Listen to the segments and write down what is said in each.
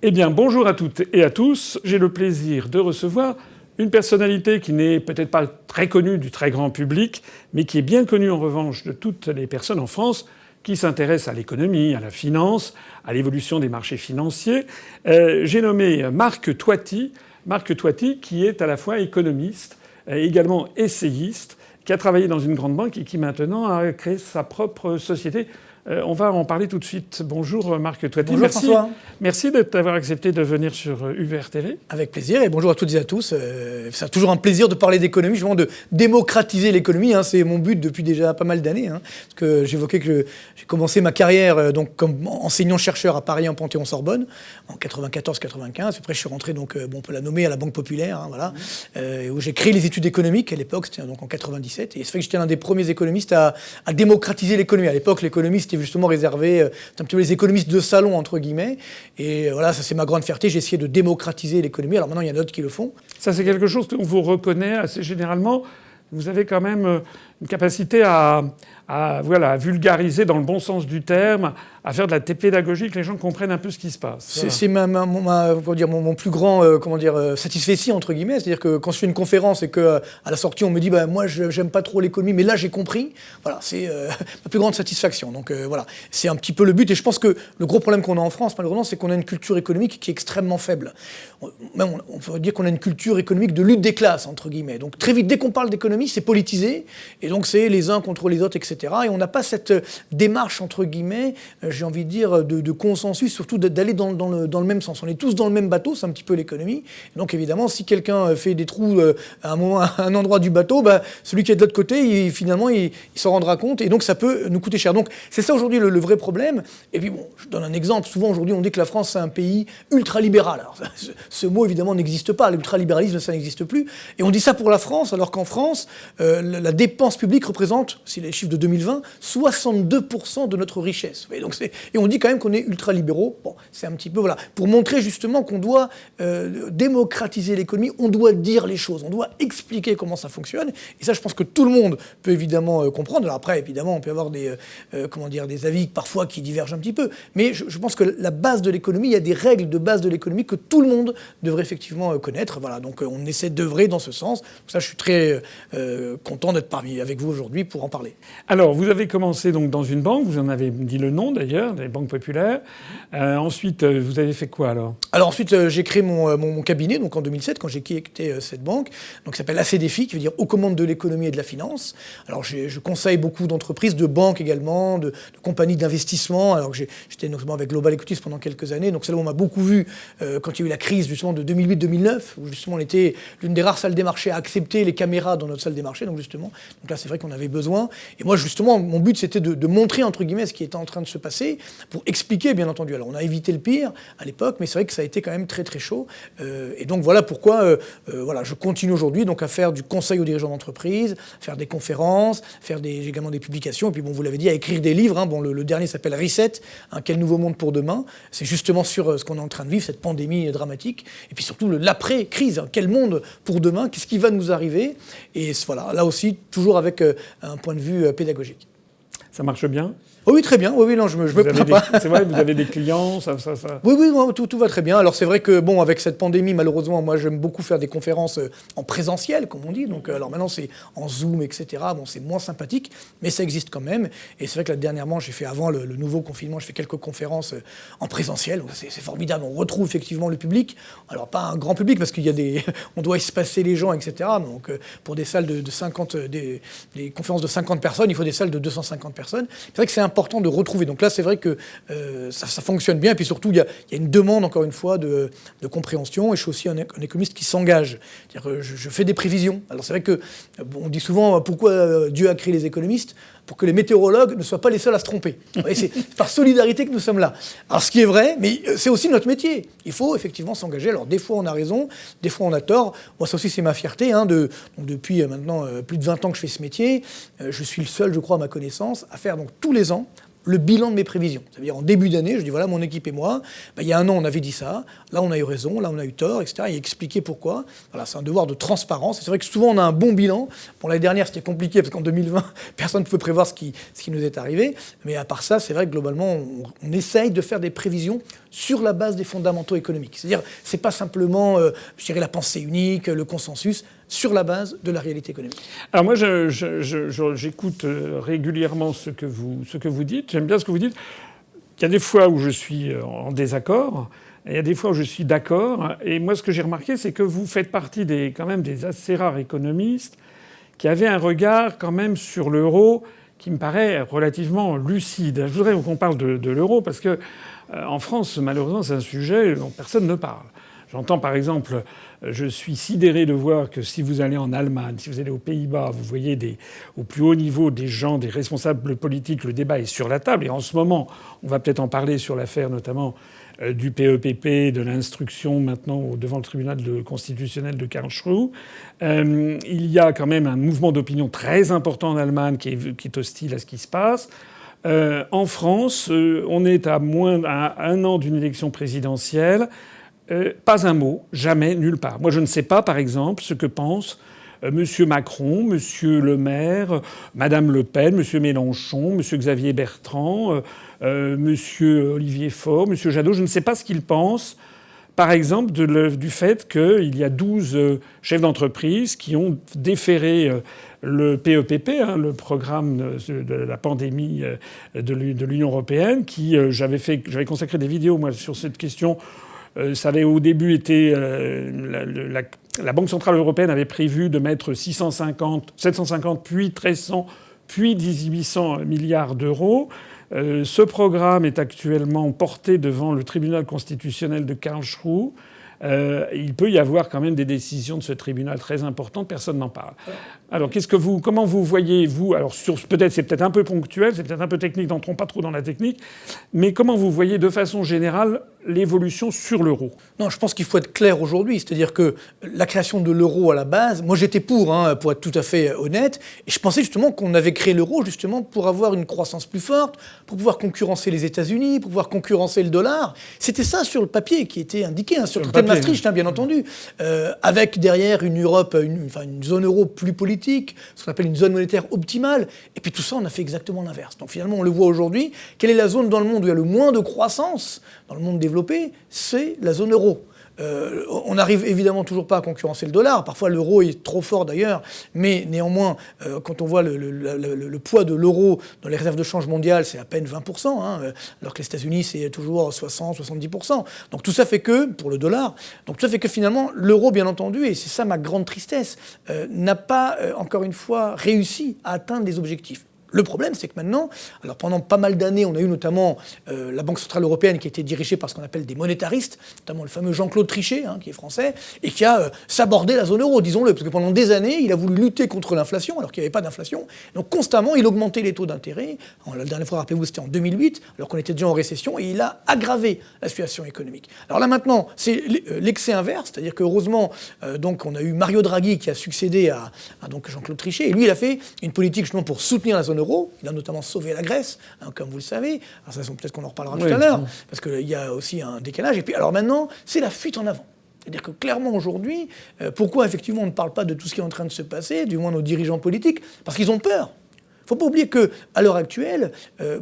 Eh bien, bonjour à toutes et à tous. J'ai le plaisir de recevoir une personnalité qui n'est peut-être pas très connue du très grand public, mais qui est bien connue en revanche de toutes les personnes en France qui s'intéressent à l'économie, à la finance, à l'évolution des marchés financiers. J'ai nommé Marc Toiti. Marc Toiti, qui est à la fois économiste, également essayiste, qui a travaillé dans une grande banque et qui maintenant a créé sa propre société. On va en parler tout de suite. Bonjour Marc Toiti. Bonjour François. Merci d'avoir accepté de venir sur UVR TV. Avec plaisir et bonjour à toutes et à tous. C'est toujours un plaisir de parler d'économie, justement de démocratiser l'économie. C'est mon but depuis déjà pas mal d'années. Parce que j'évoquais que j'ai commencé ma carrière donc, comme enseignant-chercheur à Paris en Panthéon-Sorbonne en 94-95. Après je suis rentré, donc, on peut la nommer, à la Banque Populaire, où j'ai créé les études économiques à l'époque, c'était donc en 97. Et c'est vrai que j'étais l'un des premiers économistes à démocratiser l'économie. À l'époque, l'économie, c'était justement réservé un petit peu les économistes de salon, entre guillemets. Et voilà, ça c'est ma grande fierté. J'ai essayé de démocratiser l'économie. Alors maintenant, il y en a d'autres qui le font. Ça, c'est quelque chose qu'on vous reconnaît assez généralement. Vous avez quand même une capacité à vulgariser dans le bon sens du terme, à faire de la pédagogie, que les gens comprennent un peu ce qui se passe. Voilà. C'est mon plus grand satisfecit, entre guillemets. C'est-à-dire que quand je fais une conférence et qu'à la sortie, on me dit moi, j'aime pas trop l'économie, mais là, j'ai compris. Voilà, c'est ma plus grande satisfaction. Donc voilà, c'est un petit peu le but. Et je pense que le gros problème qu'on a en France, malheureusement, c'est qu'on a une culture économique qui est extrêmement faible. On peut dire qu'on a une culture économique de lutte des classes, entre guillemets. Donc très vite, dès qu'on parle d'économie, c'est politisé. Et donc c'est les uns contre les autres, etc. Et on n'a pas cette démarche, entre guillemets, j'ai envie de dire, de consensus, surtout d'aller dans le même sens. On est tous dans le même bateau, c'est un petit peu l'économie. Et donc évidemment, si quelqu'un fait des trous à un endroit du bateau, celui qui est de l'autre côté, finalement, il s'en rendra compte. Et donc ça peut nous coûter cher. Donc c'est ça aujourd'hui le vrai problème. Et puis bon, je donne un exemple. Souvent aujourd'hui, on dit que la France, c'est un pays ultralibéral. Alors ce mot, évidemment, n'existe pas. L'ultralibéralisme, ça n'existe plus. Et on dit ça pour la France, alors qu'en France, la dépense publique représente, si les chiffres de 2020, 62% de notre richesse. Et on dit quand même qu'on est ultra-libéraux. Bon, c'est un petit peu, voilà, pour montrer justement qu'on doit démocratiser l'économie, on doit dire les choses, on doit expliquer comment ça fonctionne. Et ça, je pense que tout le monde peut évidemment comprendre. Alors après, évidemment, on peut avoir des avis parfois qui divergent un petit peu. Mais je pense que la base de l'économie, il y a des règles de base de l'économie que tout le monde devrait effectivement connaître. Voilà, donc on essaie d'œuvrer dans ce sens. Donc ça, je suis très content d'être avec vous aujourd'hui pour en parler. Alors, vous avez commencé donc dans une banque, vous en avez dit le nom d'ailleurs, les banques populaires. Ensuite, vous avez fait quoi alors ? Alors ensuite, j'ai créé mon cabinet, donc en 2007, quand j'ai quitté cette banque, donc qui s'appelle ACDFI, qui veut dire aux commandes de l'économie et de la finance. Alors je conseille beaucoup d'entreprises, de banques également, de compagnies d'investissement. Alors j'étais notamment avec Global Equities pendant quelques années, donc c'est là où on m'a beaucoup vu quand il y a eu la crise justement de 2008-2009, où justement on était l'une des rares salles des marchés à accepter les caméras dans notre salle des marchés, donc là c'est vrai qu'on avait besoin. Et moi justement, mon but c'était de montrer entre guillemets ce qui était en train de se passer, pour expliquer bien entendu. Alors on a évité le pire à l'époque, mais c'est vrai que ça a été quand même très très chaud. Et donc voilà pourquoi je continue aujourd'hui donc à faire du conseil aux dirigeants d'entreprise, faire des conférences, faire également des publications, et puis bon, vous l'avez dit, à écrire des livres. Le dernier s'appelle Reset, quel nouveau monde pour demain. C'est justement sur ce qu'on est en train de vivre, cette pandémie dramatique, et puis surtout l'après-crise, quel monde pour demain, qu'est-ce qui va nous arriver. Et voilà, là aussi, toujours avec un point de vue pédagogique. Ça marche bien ? Oui, très bien. Oui, non, je me plains pas. C'est vrai, vous avez des clients, ça. Oui, tout va très bien. Alors c'est vrai que avec cette pandémie, malheureusement, moi j'aime beaucoup faire des conférences en présentiel, comme on dit. Donc alors maintenant c'est en Zoom, etc. Bon, c'est moins sympathique, mais ça existe quand même. Et c'est vrai que là, dernièrement, j'ai fait avant le nouveau confinement, j'ai fait quelques conférences en présentiel. Donc, c'est formidable. On retrouve effectivement le public. Alors pas un grand public parce qu'il y a on doit espacer les gens, etc. Donc pour des salles de 50, des conférences de 50 personnes, il faut des salles de 250 personnes. C'est vrai que c'est important de retrouver. Donc là, c'est vrai que ça fonctionne bien. Et puis surtout, il y a une demande, encore une fois, de compréhension. Et je suis aussi un économiste qui s'engage. C'est-à-dire que je fais des prévisions. Alors c'est vrai que on dit souvent pourquoi Dieu a créé les économistes, pour que les météorologues ne soient pas les seuls à se tromper. Et c'est par solidarité que nous sommes là. Alors ce qui est vrai, mais c'est aussi notre métier. Il faut effectivement s'engager. Alors des fois on a raison, des fois on a tort. Moi ça aussi c'est ma fierté. Donc, depuis maintenant plus de 20 ans que je fais ce métier, je suis le seul, je crois à ma connaissance, à faire donc tous les ans le bilan de mes prévisions. C'est-à-dire en début d'année, je dis voilà, mon équipe et moi, il y a un an on avait dit ça, là on a eu raison, là on a eu tort, etc. Et expliquer pourquoi. Voilà, c'est un devoir de transparence. Et c'est vrai que souvent on a un bon bilan. Bon, l'année dernière c'était compliqué parce qu'en 2020, personne ne pouvait prévoir ce qui nous est arrivé. Mais à part ça, c'est vrai que globalement, on essaye de faire des prévisions sur la base des fondamentaux économiques. C'est-à-dire, c'est pas simplement, je dirais, la pensée unique, le consensus, sur la base de la réalité économique. Alors moi, j'écoute régulièrement ce que vous dites. J'aime bien ce que vous dites. Il y a des fois où je suis en désaccord, et il y a des fois où je suis d'accord. Et moi, ce que j'ai remarqué, c'est que vous faites partie quand même des assez rares économistes qui avaient un regard quand même sur l'euro qui me paraît relativement lucide. Je voudrais qu'on parle de l'euro parce que en France, malheureusement, c'est un sujet dont personne ne parle. J'entends par exemple, je suis sidéré de voir que si vous allez en Allemagne, si vous allez aux Pays-Bas, vous voyez au plus haut niveau des gens, des responsables politiques, le débat est sur la table. Et en ce moment, on va peut-être en parler sur l'affaire notamment du PEPP, de l'instruction maintenant devant le tribunal constitutionnel de Karlsruhe. Il y a quand même un mouvement d'opinion très important en Allemagne qui est hostile à ce qui se passe. En France, on est à un an d'une élection présidentielle. Pas un mot, jamais, nulle part. Moi, je ne sais pas, par exemple, ce que pensent M. Macron, M. Le Maire, Mme Le Pen, M. Mélenchon, M. Xavier Bertrand, M. Olivier Faure, M. Jadot. Je ne sais pas ce qu'ils pensent, par exemple, du fait qu'il y a 12 chefs d'entreprise qui ont déféré le PEPP, le programme de la pandémie de l'Union européenne, qui j'avais consacré des vidéos, moi, sur cette question. Ça avait au début été la Banque centrale européenne avait prévu de mettre 750, puis 1300, puis 1800 milliards d'euros. Ce programme est actuellement porté devant le tribunal constitutionnel de Karlsruhe. Il peut y avoir quand même des décisions de ce tribunal très importantes, personne n'en parle. Alors, comment vous voyez, vous, alors c'est peut-être un peu ponctuel, c'est peut-être un peu technique, n'entrons pas trop dans la technique, mais comment vous voyez de façon générale l'évolution sur l'euro ? Non, je pense qu'il faut être clair aujourd'hui, c'est-à-dire que la création de l'euro à la base, moi j'étais pour être tout à fait honnête, et je pensais justement qu'on avait créé l'euro justement pour avoir une croissance plus forte, pour pouvoir concurrencer les États-Unis, pour pouvoir concurrencer le dollar. C'était ça sur le papier qui était indiqué, sur le traité de Maastricht, bien entendu, avec derrière une Europe, une zone euro plus politique, ce qu'on appelle une zone monétaire optimale. Et puis tout ça, on a fait exactement l'inverse. Donc finalement, on le voit aujourd'hui. Quelle est la zone dans le monde où il y a le moins de croissance dans le monde développé ? C'est la zone euro. On n'arrive évidemment toujours pas à concurrencer le dollar. Parfois, l'euro est trop fort d'ailleurs. Mais néanmoins, quand on voit le poids de l'euro dans les réserves de change mondiales, c'est à peine 20%, alors que les États-Unis, c'est toujours 60-70%. Donc tout ça fait que, pour le dollar, finalement, l'euro, bien entendu, et c'est ça ma grande tristesse, n'a pas, encore une fois, réussi à atteindre les objectifs. Le problème, c'est que maintenant, alors pendant pas mal d'années, on a eu notamment la Banque centrale européenne qui a été dirigée par ce qu'on appelle des monétaristes, notamment le fameux Jean-Claude Trichet, qui est français, et qui a sabordé la zone euro, disons-le, parce que pendant des années, il a voulu lutter contre l'inflation, alors qu'il n'y avait pas d'inflation. Donc constamment, il augmentait les taux d'intérêt. La dernière fois, rappelez-vous, c'était en 2008, alors qu'on était déjà en récession, et il a aggravé la situation économique. Alors là maintenant, c'est l'excès inverse, c'est-à-dire que heureusement, donc on a eu Mario Draghi qui a succédé à donc Jean-Claude Trichet, et lui, il a fait une politique justement pour soutenir la zone euro. Il a notamment sauvé la Grèce, comme vous le savez. Alors ça, peut-être qu'on en reparlera tout à l'heure, parce qu'il y a aussi un décalage. Et puis, alors maintenant, c'est la fuite en avant. C'est-à-dire que clairement aujourd'hui, pourquoi effectivement on ne parle pas de tout ce qui est en train de se passer, du moins nos dirigeants politiques ? Parce qu'ils ont peur. Il ne faut pas oublier qu'à l'heure actuelle,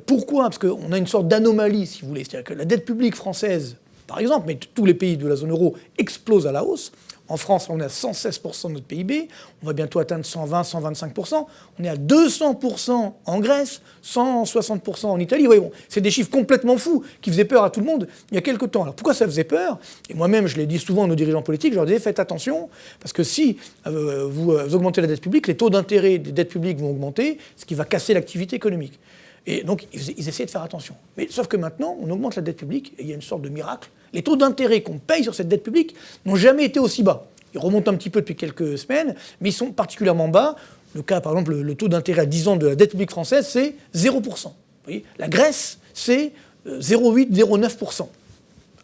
pourquoi ? Parce qu'on a une sorte d'anomalie, si vous voulez. C'est-à-dire que la dette publique française, par exemple, mais tous les pays de la zone euro explosent à la hausse. En France, on est à 116% de notre PIB. On va bientôt atteindre 120, 125%. On est à 200% en Grèce, 160% en Italie. Oui, bon, c'est des chiffres complètement fous qui faisaient peur à tout le monde il y a quelque temps. Alors pourquoi ça faisait peur ? Et moi-même, je l'ai dit souvent à nos dirigeants politiques, je leur disais, faites attention, parce que si vous augmentez la dette publique, les taux d'intérêt des dettes publiques vont augmenter, ce qui va casser l'activité économique. Et donc, ils essayaient de faire attention. Mais sauf que maintenant, on augmente la dette publique, et il y a une sorte de miracle. Les taux d'intérêt qu'on paye sur cette dette publique n'ont jamais été aussi bas. Ils remontent un petit peu depuis quelques semaines, mais ils sont particulièrement bas. Le cas, par exemple, le taux d'intérêt à 10 ans de la dette publique française, c'est 0%. Vous voyez, la Grèce, c'est 0,8, 0,9%.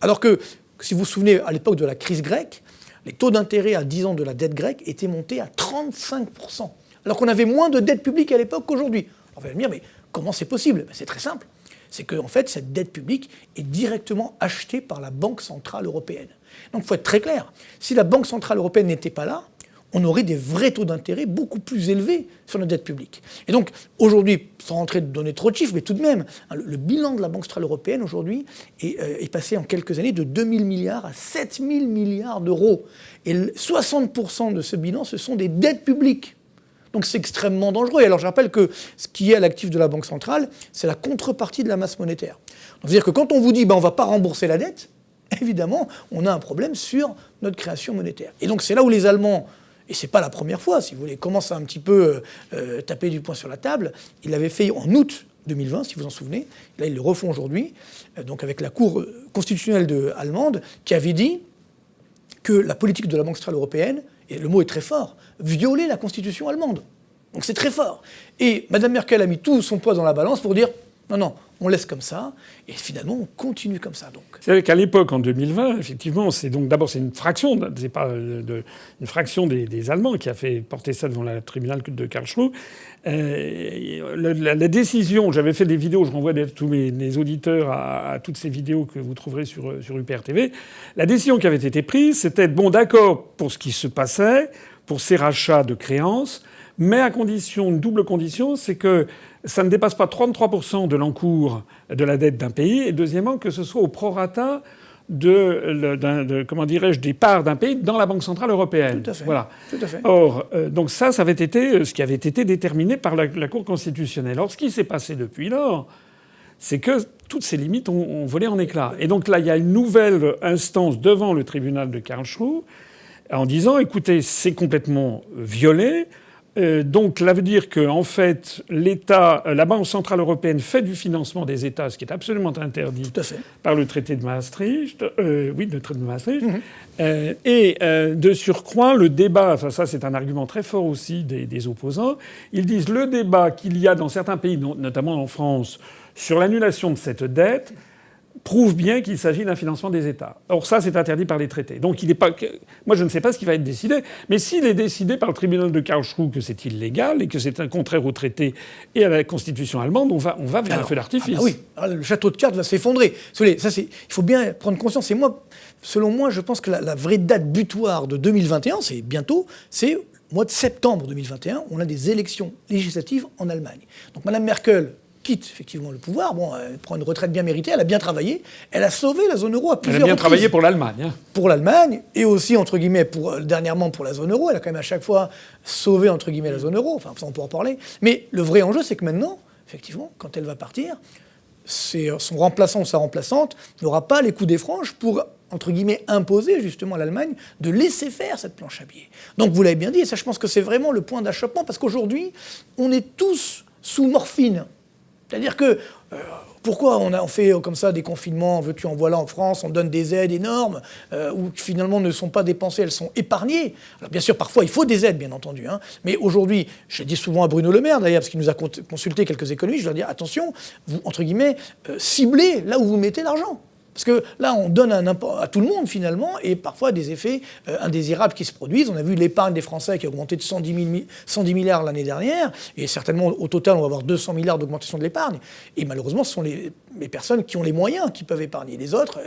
Alors que, si vous vous souvenez, à l'époque de la crise grecque, les taux d'intérêt à 10 ans de la dette grecque étaient montés à 35%. Alors qu'on avait moins de dette publique à l'époque qu'aujourd'hui. On va me dire, mais comment c'est possible ? C'est très simple. C'est que, en fait, cette dette publique est directement achetée par la Banque centrale européenne. Donc il faut être très clair. Si la Banque centrale européenne n'était pas là, on aurait des vrais taux d'intérêt beaucoup plus élevés sur notre dette publique. Et donc, aujourd'hui, sans rentrer de donner trop de chiffres, mais tout de même, le bilan de la Banque centrale européenne, aujourd'hui, est passé en quelques années de 2 000 milliards à 7 000 milliards d'euros. Et 60% de ce bilan, ce sont des dettes publiques. Donc c'est extrêmement dangereux. Et alors je rappelle que ce qui est à l'actif de la Banque centrale, c'est la contrepartie de la masse monétaire. Donc c'est-à-dire que quand on vous dit on ne va pas rembourser la dette, évidemment, on a un problème sur notre création monétaire. Et donc c'est là où les Allemands, et ce n'est pas la première fois, si vous voulez, commencent à un petit peu taper du poing sur la table. Ils l'avaient fait en août 2020, si vous vous en souvenez. Là, ils le refont aujourd'hui, donc avec la Cour constitutionnelle allemande, qui avait dit que la politique de la Banque centrale européenne, et le mot est très fort, violait la Constitution allemande. Donc c'est très fort. Et Mme Merkel a mis tout son poids dans la balance pour dire non, on laisse comme ça, et finalement on continue comme ça. Donc. C'est qu'à l'époque, en 2020, effectivement, c'est une fraction, c'est pas une fraction des Allemands qui a fait porter ça devant le tribunal de Karlsruhe. La décision, j'avais fait des vidéos, je renvoie tous mes auditeurs à toutes ces vidéos que vous trouverez sur UPR TV. La décision qui avait été prise, c'était d'accord pour ce qui se passait, pour ces rachats de créances, mais à condition, une double condition, c'est que ça ne dépasse pas 33% de l'encours de la dette d'un pays, et deuxièmement, que ce soit au prorata des parts d'un pays dans la Banque centrale européenne. Tout à fait. Voilà. Tout à fait. Or, donc ça avait été ce qui avait été déterminé par la Cour constitutionnelle. Or, ce qui s'est passé depuis lors, c'est que toutes ces limites ont volé en éclats. Et donc là, il y a une nouvelle instance devant le tribunal de Karlsruhe en disant, écoutez, c'est complètement violé. Donc, cela veut dire que, en fait, la Banque centrale européenne fait du financement des États, ce qui est absolument interdit par le traité de Maastricht. Oui, le traité de Maastricht. Et de surcroît, le débat, enfin ça c'est un argument très fort aussi des opposants, ils disent le débat qu'il y a dans certains pays, notamment en France, sur l'annulation de cette dette, prouve bien qu'il s'agit d'un financement des États. Or ça, c'est interdit par les traités. Donc il n'est pas. Moi, je ne sais pas ce qui va être décidé, mais s'il est décidé par le tribunal de Karlsruhe que c'est illégal et que c'est un contraire au traité et à la Constitution allemande, on va vers un feu d'artifice. Oui, alors, le château de cartes va s'effondrer. Ça, il faut bien prendre conscience. Et moi, selon moi, je pense que la vraie date butoir de 2021, c'est bientôt, c'est le mois de septembre 2021. On a des élections législatives en Allemagne. Donc Mme Merkel quitte effectivement le pouvoir. Bon, elle prend une retraite bien méritée, elle a bien travaillé. Elle a sauvé la zone euro à plusieurs reprises. Elle a bien travaillé pour l'Allemagne. Hein. Pour l'Allemagne, et aussi, entre guillemets, dernièrement pour la zone euro. Elle a quand même à chaque fois sauvé, entre guillemets, la zone euro. Enfin, ça, on pourra en parler. Mais le vrai enjeu, c'est que maintenant, effectivement, quand elle va partir, son remplaçant ou sa remplaçante n'aura pas les coups des franges pour, entre guillemets, imposer justement à l'Allemagne de laisser faire cette planche à billets. Donc, vous l'avez bien dit, et ça, je pense que c'est vraiment le point d'achoppement, parce qu'aujourd'hui, on est tous sous morphine. C'est-à-dire que pourquoi on fait comme ça des confinements, veux-tu en voilà en France, on donne des aides énormes ou qui finalement ne sont pas dépensées, elles sont épargnées. Alors bien sûr, parfois il faut des aides, bien entendu. Hein, mais aujourd'hui, je dis souvent à Bruno Le Maire, d'ailleurs, parce qu'il nous a consulté quelques économistes, je leur dis attention, vous, entre guillemets, ciblez là où vous mettez l'argent. Parce que là, on donne à tout le monde, finalement, et parfois des effets indésirables qui se produisent. On a vu l'épargne des Français qui a augmenté de 110 milliards l'année dernière, et certainement, au total, on va avoir 200 milliards d'augmentation de l'épargne. Et malheureusement, ce sont les personnes qui ont les moyens qui peuvent épargner. Les autres,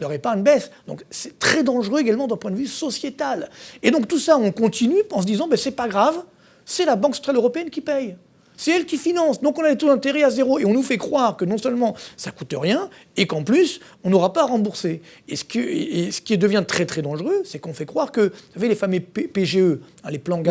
leur épargne baisse. Donc c'est très dangereux également d'un point de vue sociétal. Et donc tout ça, on continue en se disant, c'est pas grave, c'est la Banque centrale européenne qui paye. C'est elle qui finance. Donc on a les taux d'intérêt à zéro. Et on nous fait croire que non seulement ça coûte rien, et qu'en plus, on n'aura pas à rembourser. Et ce qui devient très très dangereux, c'est qu'on fait croire que, vous savez, les fameux PGE, les plans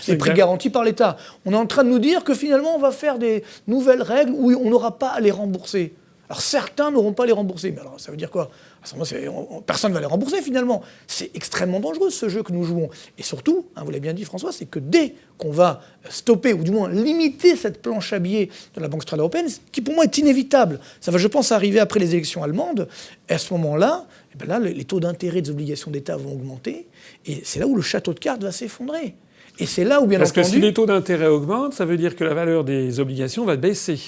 les prêts garantis par l'État, on est en train de nous dire que finalement, on va faire des nouvelles règles où on n'aura pas à les rembourser. Alors certains n'auront pas à les rembourser. Mais alors ça veut dire quoi ? À ce moment-là, personne ne va les rembourser finalement. C'est extrêmement dangereux ce jeu que nous jouons. Et surtout, vous l'avez bien dit François, c'est que dès qu'on va stopper, ou du moins limiter cette planche à billets de la Banque centrale européenne, qui pour moi est inévitable, ça va je pense arriver après les élections allemandes, et à ce moment-là, les taux d'intérêt des obligations d'État vont augmenter, et c'est là où le château de cartes va s'effondrer. Et c'est là où, bien entendu... Parce que si les taux d'intérêt augmentent, ça veut dire que la valeur des obligations va baisser.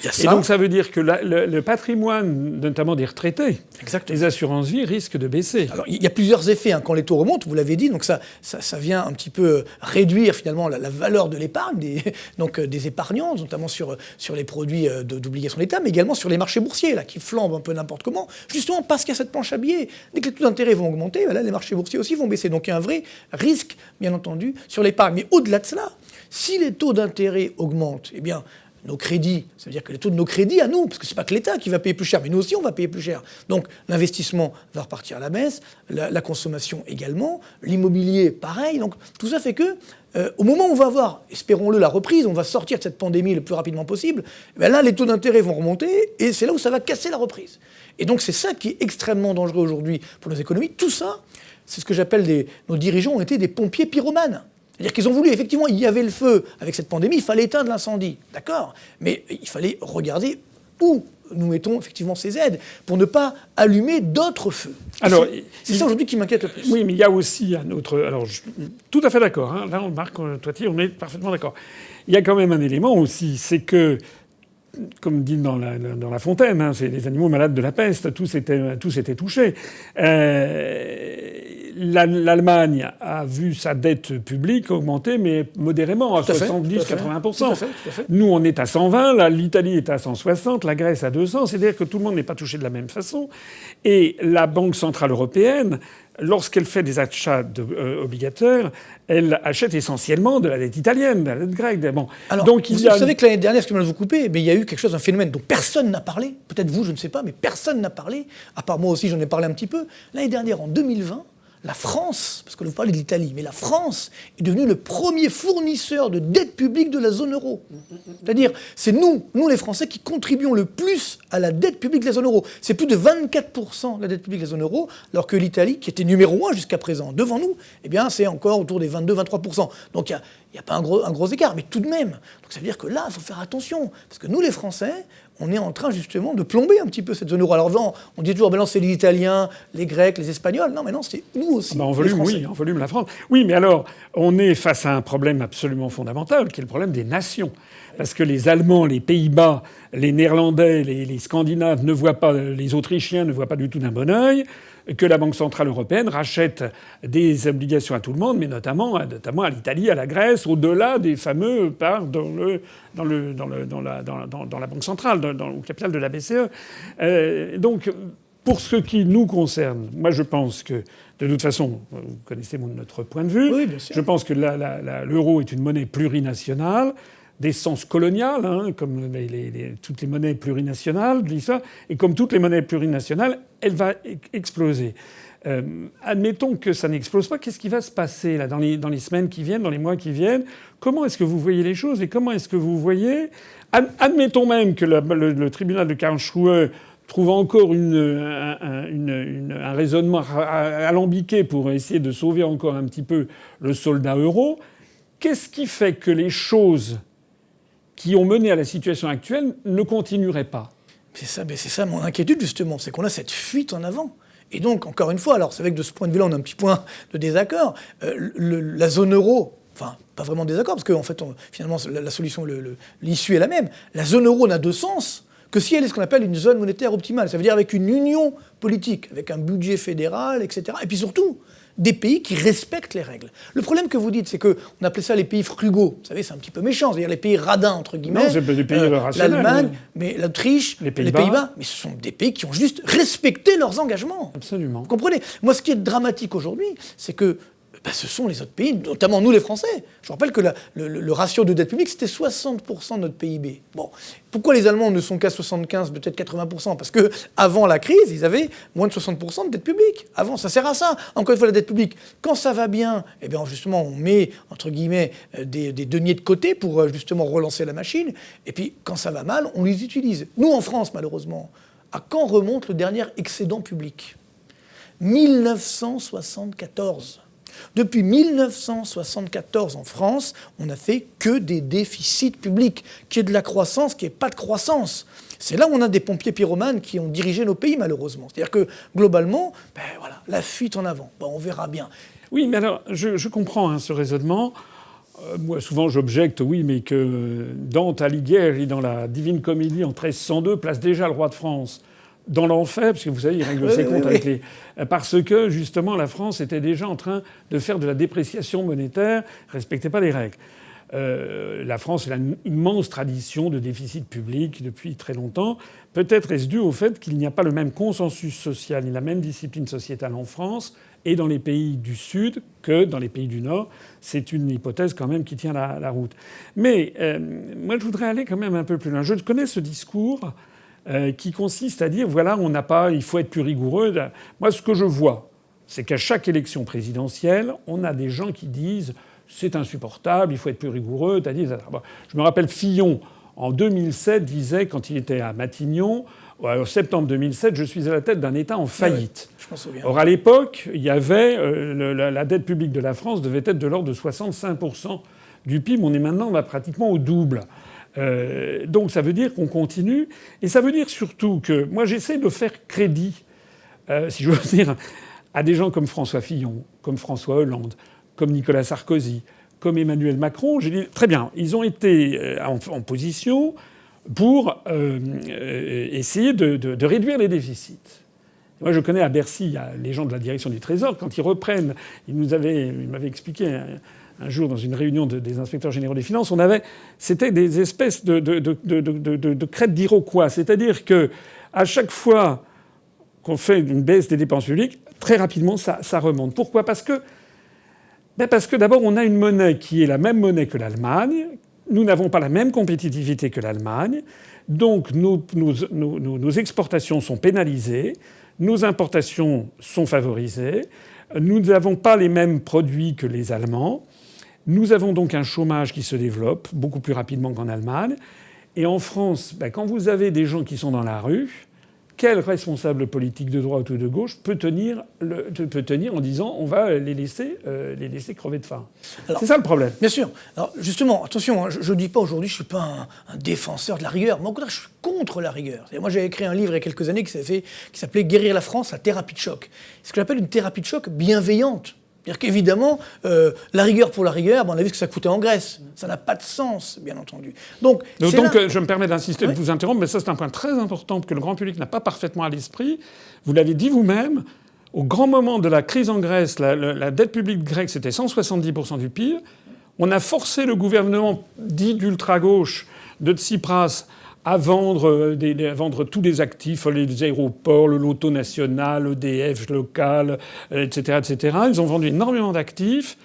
Il y a Et ça. donc ça veut dire que le patrimoine, notamment des retraités, Exactement. les assurances-vie risquent de baisser. Alors, il y a plusieurs effets quand les taux remontent, vous l'avez dit, donc ça vient un petit peu réduire finalement la valeur de l'épargne des épargnants, notamment sur les produits d'obligations d'État, mais également sur les marchés boursiers, là, qui flambent un peu n'importe comment, justement parce qu'il y a cette planche à billets. Dès que les taux d'intérêt vont augmenter, ben là, les marchés boursiers aussi vont baisser. Donc il y a un vrai risque, bien entendu, sur l'épargne. Mais au-delà de cela, si les taux d'intérêt augmentent, eh bien, nos crédits, ça veut dire que les taux de nos crédits à nous, parce que c'est pas que l'État qui va payer plus cher, mais nous aussi on va payer plus cher. Donc l'investissement va repartir à la baisse, la consommation également, l'immobilier pareil. Donc tout ça fait que au moment où on va avoir, espérons-le, la reprise, on va sortir de cette pandémie le plus rapidement possible, ben là les taux d'intérêt vont remonter et c'est là où ça va casser la reprise. Et donc c'est ça qui est extrêmement dangereux aujourd'hui pour nos économies. Tout ça, c'est ce que j'appelle nos dirigeants ont été des pompiers pyromanes. C'est-à-dire qu'ils ont voulu, effectivement, il y avait le feu avec cette pandémie, il fallait éteindre l'incendie, d'accord. Mais il fallait regarder où nous mettons effectivement ces aides pour ne pas allumer d'autres feux. Alors, c'est ça aujourd'hui qui m'inquiète le plus. Oui, mais il y a aussi un autre... Alors, tout à fait d'accord. Hein. Là, Marc Toiti, on est parfaitement d'accord. Il y a quand même un élément aussi, c'est que, comme dit dans La Fontaine, hein, c'est les animaux malades de la peste, tous étaient touchés. L'Allemagne a vu sa dette publique augmenter, mais modérément, à 70-80%. Nous, on est à 120, l'Italie est à 160, la Grèce à 200. C'est-à-dire que tout le monde n'est pas touché de la même façon. Et la Banque centrale européenne, lorsqu'elle fait des achats obligataires, elle achète essentiellement de la dette italienne, de la dette grecque. Bon. Alors, donc, vous savez que l'année dernière, excusez-moi de vous couper, mais il y a eu quelque chose, un phénomène dont personne n'a parlé. Peut-être vous, je ne sais pas, mais personne n'a parlé. À part moi aussi, j'en ai parlé un petit peu. L'année dernière, en 2020, la France, parce que vous parlez de l'Italie, mais la France est devenue le premier fournisseur de dette publique de la zone euro. C'est-à-dire, c'est nous les Français, qui contribuons le plus à la dette publique de la zone euro. C'est plus de 24% de la dette publique de la zone euro, alors que l'Italie, qui était numéro 1 jusqu'à présent, devant nous, eh bien, c'est encore autour des 22-23%. Donc il n'y a pas un gros écart, mais tout de même. Donc ça veut dire que là, il faut faire attention, parce que nous, les Français, on est en train justement de plomber un petit peu cette zone euro. Alors on dit toujours, ben non, c'est les Italiens, les Grecs, les Espagnols. Non, mais non, c'est nous aussi. En volume, oui, en volume, la France. Oui, mais alors, on est face à un problème absolument fondamental, qui est le problème des nations. Parce que les Allemands, les Pays-Bas, les Néerlandais, les Scandinaves ne voient pas, les Autrichiens ne voient pas du tout d'un bon œil que la Banque centrale européenne rachète des obligations à tout le monde, mais notamment à l'Italie, à la Grèce, au-delà des fameux parts dans la Banque centrale, au capital de la BCE. Donc, pour ce qui nous concerne, moi je pense que, de toute façon, vous connaissez notre point de vue, oui, bien sûr. Je pense que l'euro est une monnaie plurinationale, d'essence coloniale, hein, comme toutes les monnaies plurinationales de l'histoire, et comme toutes les monnaies plurinationales, elle va exploser. Admettons que ça n'explose pas, qu'est-ce qui va se passer là, dans les semaines qui viennent, dans les mois qui viennent? Comment est-ce que vous voyez les choses et comment est-ce que vous voyez... Admettons même que le tribunal de Karlsruhe trouve encore un raisonnement alambiqué pour essayer de sauver encore un petit peu le soldat euro. Qu'est-ce qui fait que les choses qui ont mené à la situation actuelle ne continueraient pas? C'est ça mon inquiétude, justement. C'est qu'on a cette fuite en avant. Et donc, encore une fois, alors c'est vrai que de ce point de vue-là, on a un petit point de désaccord. La zone euro, enfin, pas vraiment de désaccord, parce qu'en fait, finalement, la solution, l'issue est la même. La zone euro n'a de sens que si elle est ce qu'on appelle une zone monétaire optimale. Ça veut dire avec une union politique, avec un budget fédéral, etc. Et puis surtout, des pays qui respectent les règles. Le problème que vous dites, c'est qu'on appelait ça les pays frugaux. Vous savez, c'est un petit peu méchant, c'est-à-dire les pays radins, entre guillemets. Non, c'est des pays rationnels. L'Allemagne, mais l'Autriche, les Pays-Bas. Mais ce sont des pays qui ont juste respecté leurs engagements. Absolument. Vous comprenez? Moi, ce qui est dramatique aujourd'hui, c'est que ce sont les autres pays, notamment nous les Français. Je vous rappelle que le ratio de dette publique, c'était 60% de notre PIB. Bon, pourquoi les Allemands ne sont qu'à 75, peut-être 80%? Parce qu'avant la crise, ils avaient moins de 60% de dette publique. Avant, ça sert à ça. Encore une fois, la dette publique, quand ça va bien, eh bien justement, on met, entre guillemets, des deniers de côté pour justement relancer la machine. Et puis, quand ça va mal, on les utilise. Nous, en France, malheureusement, à quand remonte le dernier excédent public? 1974. Depuis 1974 en France, on n'a fait que des déficits publics, qu'il y ait de la croissance, qu'il n'y ait pas de croissance. C'est là où on a des pompiers pyromanes qui ont dirigé nos pays, malheureusement. C'est-à-dire que, globalement, voilà, la fuite en avant. On verra bien. Oui, mais alors, je comprends ce raisonnement. Moi, souvent, j'objecte, oui, mais que Dante Alighieri, dans la Divine Comédie, en 1302, place déjà le roi de France dans l'enfer, parce que vous savez, il règle ses comptes avec les... Parce que, justement, la France était déjà en train de faire de la dépréciation monétaire, respectait pas les règles. La France a une immense tradition de déficit public depuis très longtemps. Peut-être est-ce dû au fait qu'il n'y a pas le même consensus social ni la même discipline sociétale en France et dans les pays du Sud que dans les pays du Nord. C'est une hypothèse quand même qui tient la route. Mais moi, je voudrais aller quand même un peu plus loin. Je connais ce discours qui consiste à dire, voilà, il faut être plus rigoureux. Moi, ce que je vois, c'est qu'à chaque élection présidentielle, on a des gens qui disent c'est insupportable, il faut être plus rigoureux. Je me rappelle Fillon, en 2007, disait, quand il était à Matignon, en septembre 2007, je suis à la tête d'un État en faillite. Oui, je m'en souviens. Or, à l'époque, il y avait la dette publique de la France devait être de l'ordre de 65% du PIB. On est maintenant pratiquement au double. Donc ça veut dire qu'on continue. Et ça veut dire surtout que moi, j'essaie de faire crédit, si j'ose dire, à des gens comme François Fillon, comme François Hollande, comme Nicolas Sarkozy, comme Emmanuel Macron. J'ai dit, très bien, ils ont été en position pour essayer de réduire les déficits. Moi, je connais à Bercy, il y a les gens de la direction du Trésor, quand ils reprennent, ils m'avaient expliqué un jour dans une réunion des inspecteurs généraux des finances, c'était des espèces de crêtes d'Iroquois. C'est-à-dire que à chaque fois qu'on fait une baisse des dépenses publiques, très rapidement, ça remonte. Pourquoi ? Parce que d'abord, on a une monnaie qui est la même monnaie que l'Allemagne. Nous n'avons pas la même compétitivité que l'Allemagne. Donc, nos exportations sont pénalisées. Nos importations sont favorisées. Nous n'avons pas les mêmes produits que les Allemands. Nous avons donc un chômage qui se développe beaucoup plus rapidement qu'en Allemagne. Et en France, quand vous avez des gens qui sont dans la rue, quel responsable politique de droite ou de gauche peut tenir en disant on va les laisser crever de faim ? C'est ça le problème. Bien sûr. Alors justement, attention, je ne dis pas aujourd'hui, je ne suis pas un défenseur de la rigueur. Moi, au contraire, je suis contre la rigueur. Moi, j'avais écrit un livre il y a quelques années qui s'appelait « Guérir la France, la thérapie de choc ». C'est ce que j'appelle une thérapie de choc bienveillante. C'est-à-dire qu'évidemment, la rigueur pour la rigueur, on a vu ce que ça coûtait en Grèce. Ça n'a pas de sens, bien entendu. Donc je me permets d'insister, de vous interrompre, mais ça c'est un point très important que le grand public n'a pas parfaitement à l'esprit. Vous l'avez dit vous-même, au grand moment de la crise en Grèce, la dette publique grecque, c'était 170% du PIB. On a forcé le gouvernement dit d'ultra-gauche de Tsipras à vendre tous les actifs, les aéroports, le loto national, l'EDF local, etc., etc. Ils ont vendu énormément d'actifs.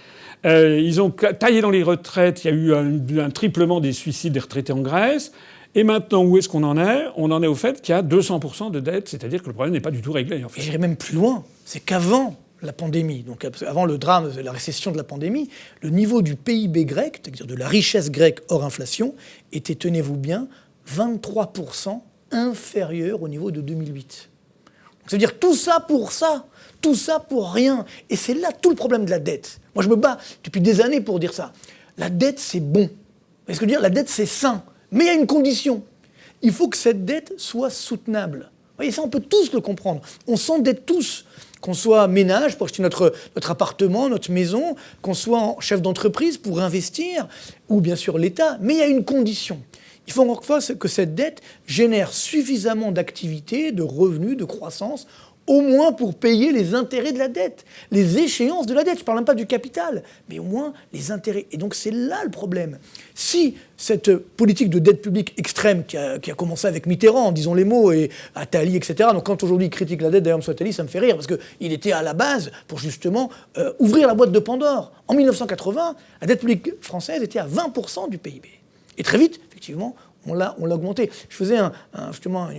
Ils ont taillé dans les retraites. Il y a eu un triplement des suicides des retraités en Grèce. Et maintenant, où est-ce qu'on en est ? On en est au fait qu'il y a 200% de dette, c'est-à-dire que le problème n'est pas du tout réglé. En fait. Et j'irai même plus loin. C'est qu'avant la pandémie, donc avant le drame, la récession de la pandémie, le niveau du PIB grec, c'est-à-dire de la richesse grecque hors inflation, était, tenez-vous bien, 23% inférieur au niveau de 2008. C'est-à-dire tout ça pour rien. Et c'est là tout le problème de la dette. Moi, je me bats depuis des années pour dire ça. La dette, c'est bon. Vous voyez ce que je veux dire ? La dette, c'est sain. Mais il y a une condition. Il faut que cette dette soit soutenable. Vous voyez, ça, on peut tous le comprendre. On s'endette tous. Qu'on soit ménage pour acheter notre appartement, notre maison, qu'on soit chef d'entreprise pour investir, ou bien sûr l'État. Mais il y a une condition. Il faut encore que cette dette génère suffisamment d'activité, de revenus, de croissance, au moins pour payer les intérêts de la dette, les échéances de la dette. Je ne parle même pas du capital, mais au moins les intérêts. Et donc c'est là le problème. Si cette politique de dette publique extrême qui a commencé avec Mitterrand, disons les mots, et Attali, etc. Donc quand aujourd'hui il critique la dette, d'ailleurs M. Attali, ça me fait rire, parce qu'il était à la base pour justement ouvrir la boîte de Pandore. En 1980, la dette publique française était à 20% du PIB. Et très vite, effectivement, on l'a augmenté. Je faisais justement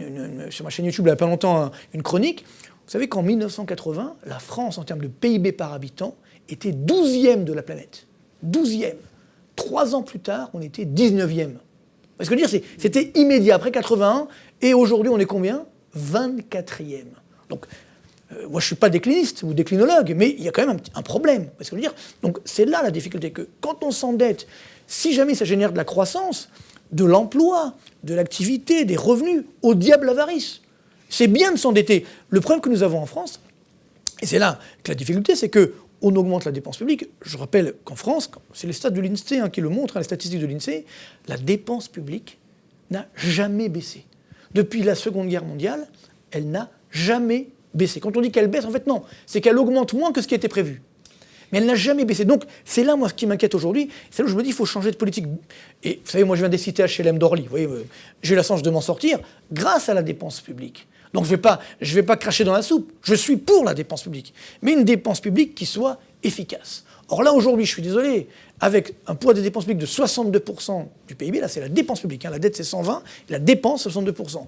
sur ma chaîne YouTube, il n'y a pas longtemps, une chronique. Vous savez qu'en 1980, la France, en termes de PIB par habitant, était 12e de la planète. 12e. 3 ans plus tard, on était 19e. Parce que dire, c'était immédiat, après 81, et aujourd'hui, on est combien ? 24e. Donc, moi, je ne suis pas décliniste ou déclinologue, mais il y a quand même un problème. Parce que dire, donc, c'est là la difficulté, que quand on s'endette, si jamais ça génère de la croissance, de l'emploi, de l'activité, des revenus, au diable l'avarice. C'est bien de s'endetter. Le problème que nous avons en France, et c'est là que la difficulté, c'est que on augmente la dépense publique. Je rappelle qu'en France, c'est les stats de l'INSEE qui le montrent, les statistiques de l'INSEE, la dépense publique n'a jamais baissé. Depuis la Seconde Guerre mondiale, elle n'a jamais baissé. Quand on dit qu'elle baisse, en fait, non. C'est qu'elle augmente moins que ce qui était prévu. Mais elle n'a jamais baissé. Donc, c'est là, moi, ce qui m'inquiète aujourd'hui. C'est là où je me dis qu'il faut changer de politique. Et vous savez, moi, je viens des cités HLM d'Orly. Vous voyez, j'ai eu la chance de m'en sortir grâce à la dépense publique. Donc, je vais pas cracher dans la soupe. Je suis pour la dépense publique. Mais une dépense publique qui soit efficace. Or là, aujourd'hui, je suis désolé, avec un poids des dépenses publiques de 62% du PIB, là, c'est la dépense publique. La dette, c'est 120, et la dépense, 62%.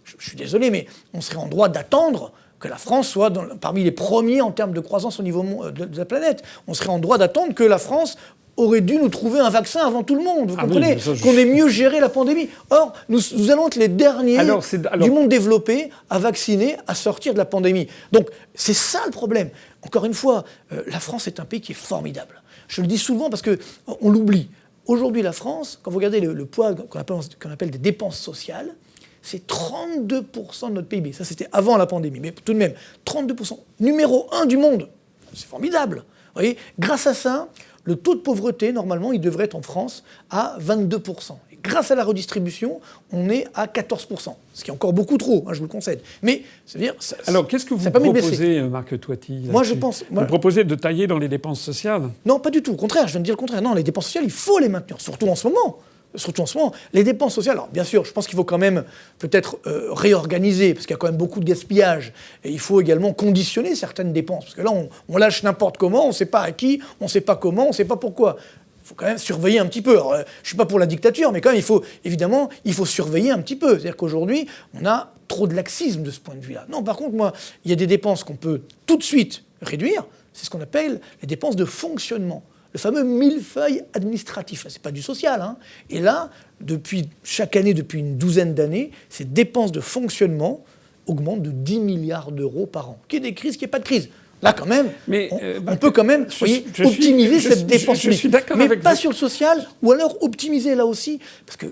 Je suis désolé, mais on serait en droit d'attendre que la France soit parmi les premiers en termes de croissance au niveau de la planète. On serait en droit d'attendre que la France aurait dû nous trouver un vaccin avant tout le monde. Vous comprenez ? Qu'on ait mieux géré la pandémie. Or, nous allons être les derniers du monde développé à vacciner, à sortir de la pandémie. Donc, c'est ça le problème. Encore une fois, la France est un pays qui est formidable. Je le dis souvent parce qu'on l'oublie. Aujourd'hui, la France, quand vous regardez le poids qu'on appelle des dépenses sociales, c'est 32% de notre PIB. Ça, c'était avant la pandémie. Mais tout de même, 32%. Numéro 1 du monde. C'est formidable. Vous voyez, grâce à ça, le taux de pauvreté, normalement, il devrait être en France à 22%. Et grâce à la redistribution, on est à 14%. Ce qui est encore beaucoup trop, je vous le concède. Mais, c'est-à-dire... Alors, qu'est-ce que vous proposez, Marc Toiti ? Moi, je pense... Vous proposez de tailler dans les dépenses sociales ? Non, pas du tout. Au contraire, je viens de dire le contraire. Non, les dépenses sociales, il faut les maintenir. Surtout en ce moment. Les dépenses sociales, alors bien sûr, je pense qu'il faut quand même peut-être réorganiser, parce qu'il y a quand même beaucoup de gaspillage, et il faut également conditionner certaines dépenses, parce que là, on lâche n'importe comment, on ne sait pas à qui, on ne sait pas comment, on ne sait pas pourquoi. Il faut quand même surveiller un petit peu. Alors, je ne suis pas pour la dictature, mais quand même, il faut surveiller un petit peu. C'est-à-dire qu'aujourd'hui, on a trop de laxisme de ce point de vue-là. Non, par contre, moi, il y a des dépenses qu'on peut tout de suite réduire, c'est ce qu'on appelle les dépenses de fonctionnement. Le fameux millefeuille administratif. Là, c'est pas du social. Et là, chaque année, depuis une douzaine d'années, ces dépenses de fonctionnement augmentent de 10 milliards d'euros par an. Qu'il y ait des crises, qu'il n'y ait pas de crise. Là, quand même, on peut quand même optimiser cette dépense. Je suis d'accord mais avec pas vous. Sur le social, ou alors optimiser là aussi. Parce que,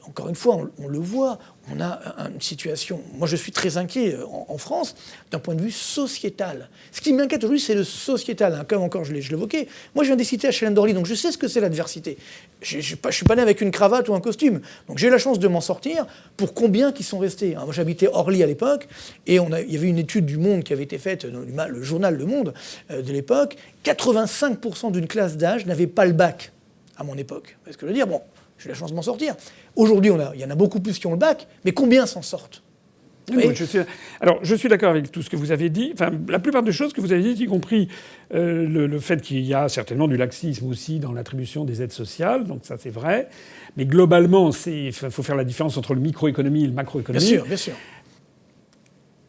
encore une fois, on le voit, on a une situation... Moi, je suis très inquiet en France d'un point de vue sociétal. Ce qui m'inquiète aujourd'hui, c'est le sociétal. Comme encore, je l'évoquais. Moi, je viens des cités HLM d'Orly, donc je sais ce que c'est l'adversité. Je ne suis pas né avec une cravate ou un costume. Donc j'ai eu la chance de m'en sortir. Pour combien qui sont restés ? Moi, j'habitais Orly à l'époque, et il y avait une étude du Monde qui avait été faite, dans le journal Le Monde de l'époque. 85% d'une classe d'âge n'avait pas le bac à mon époque. Vous voyez ce que je veux dire ? Bon, j'ai eu la chance de m'en sortir. Aujourd'hui, il y en a beaucoup plus qui ont le bac, mais combien s'en sortent ? Oui, je suis d'accord avec tout ce que vous avez dit. Enfin, la plupart des choses que vous avez dites, y compris le fait qu'il y a certainement du laxisme aussi dans l'attribution des aides sociales. Donc ça, c'est vrai. Mais globalement, il faut faire la différence entre le microéconomie et le macroéconomie. Bien sûr, bien sûr.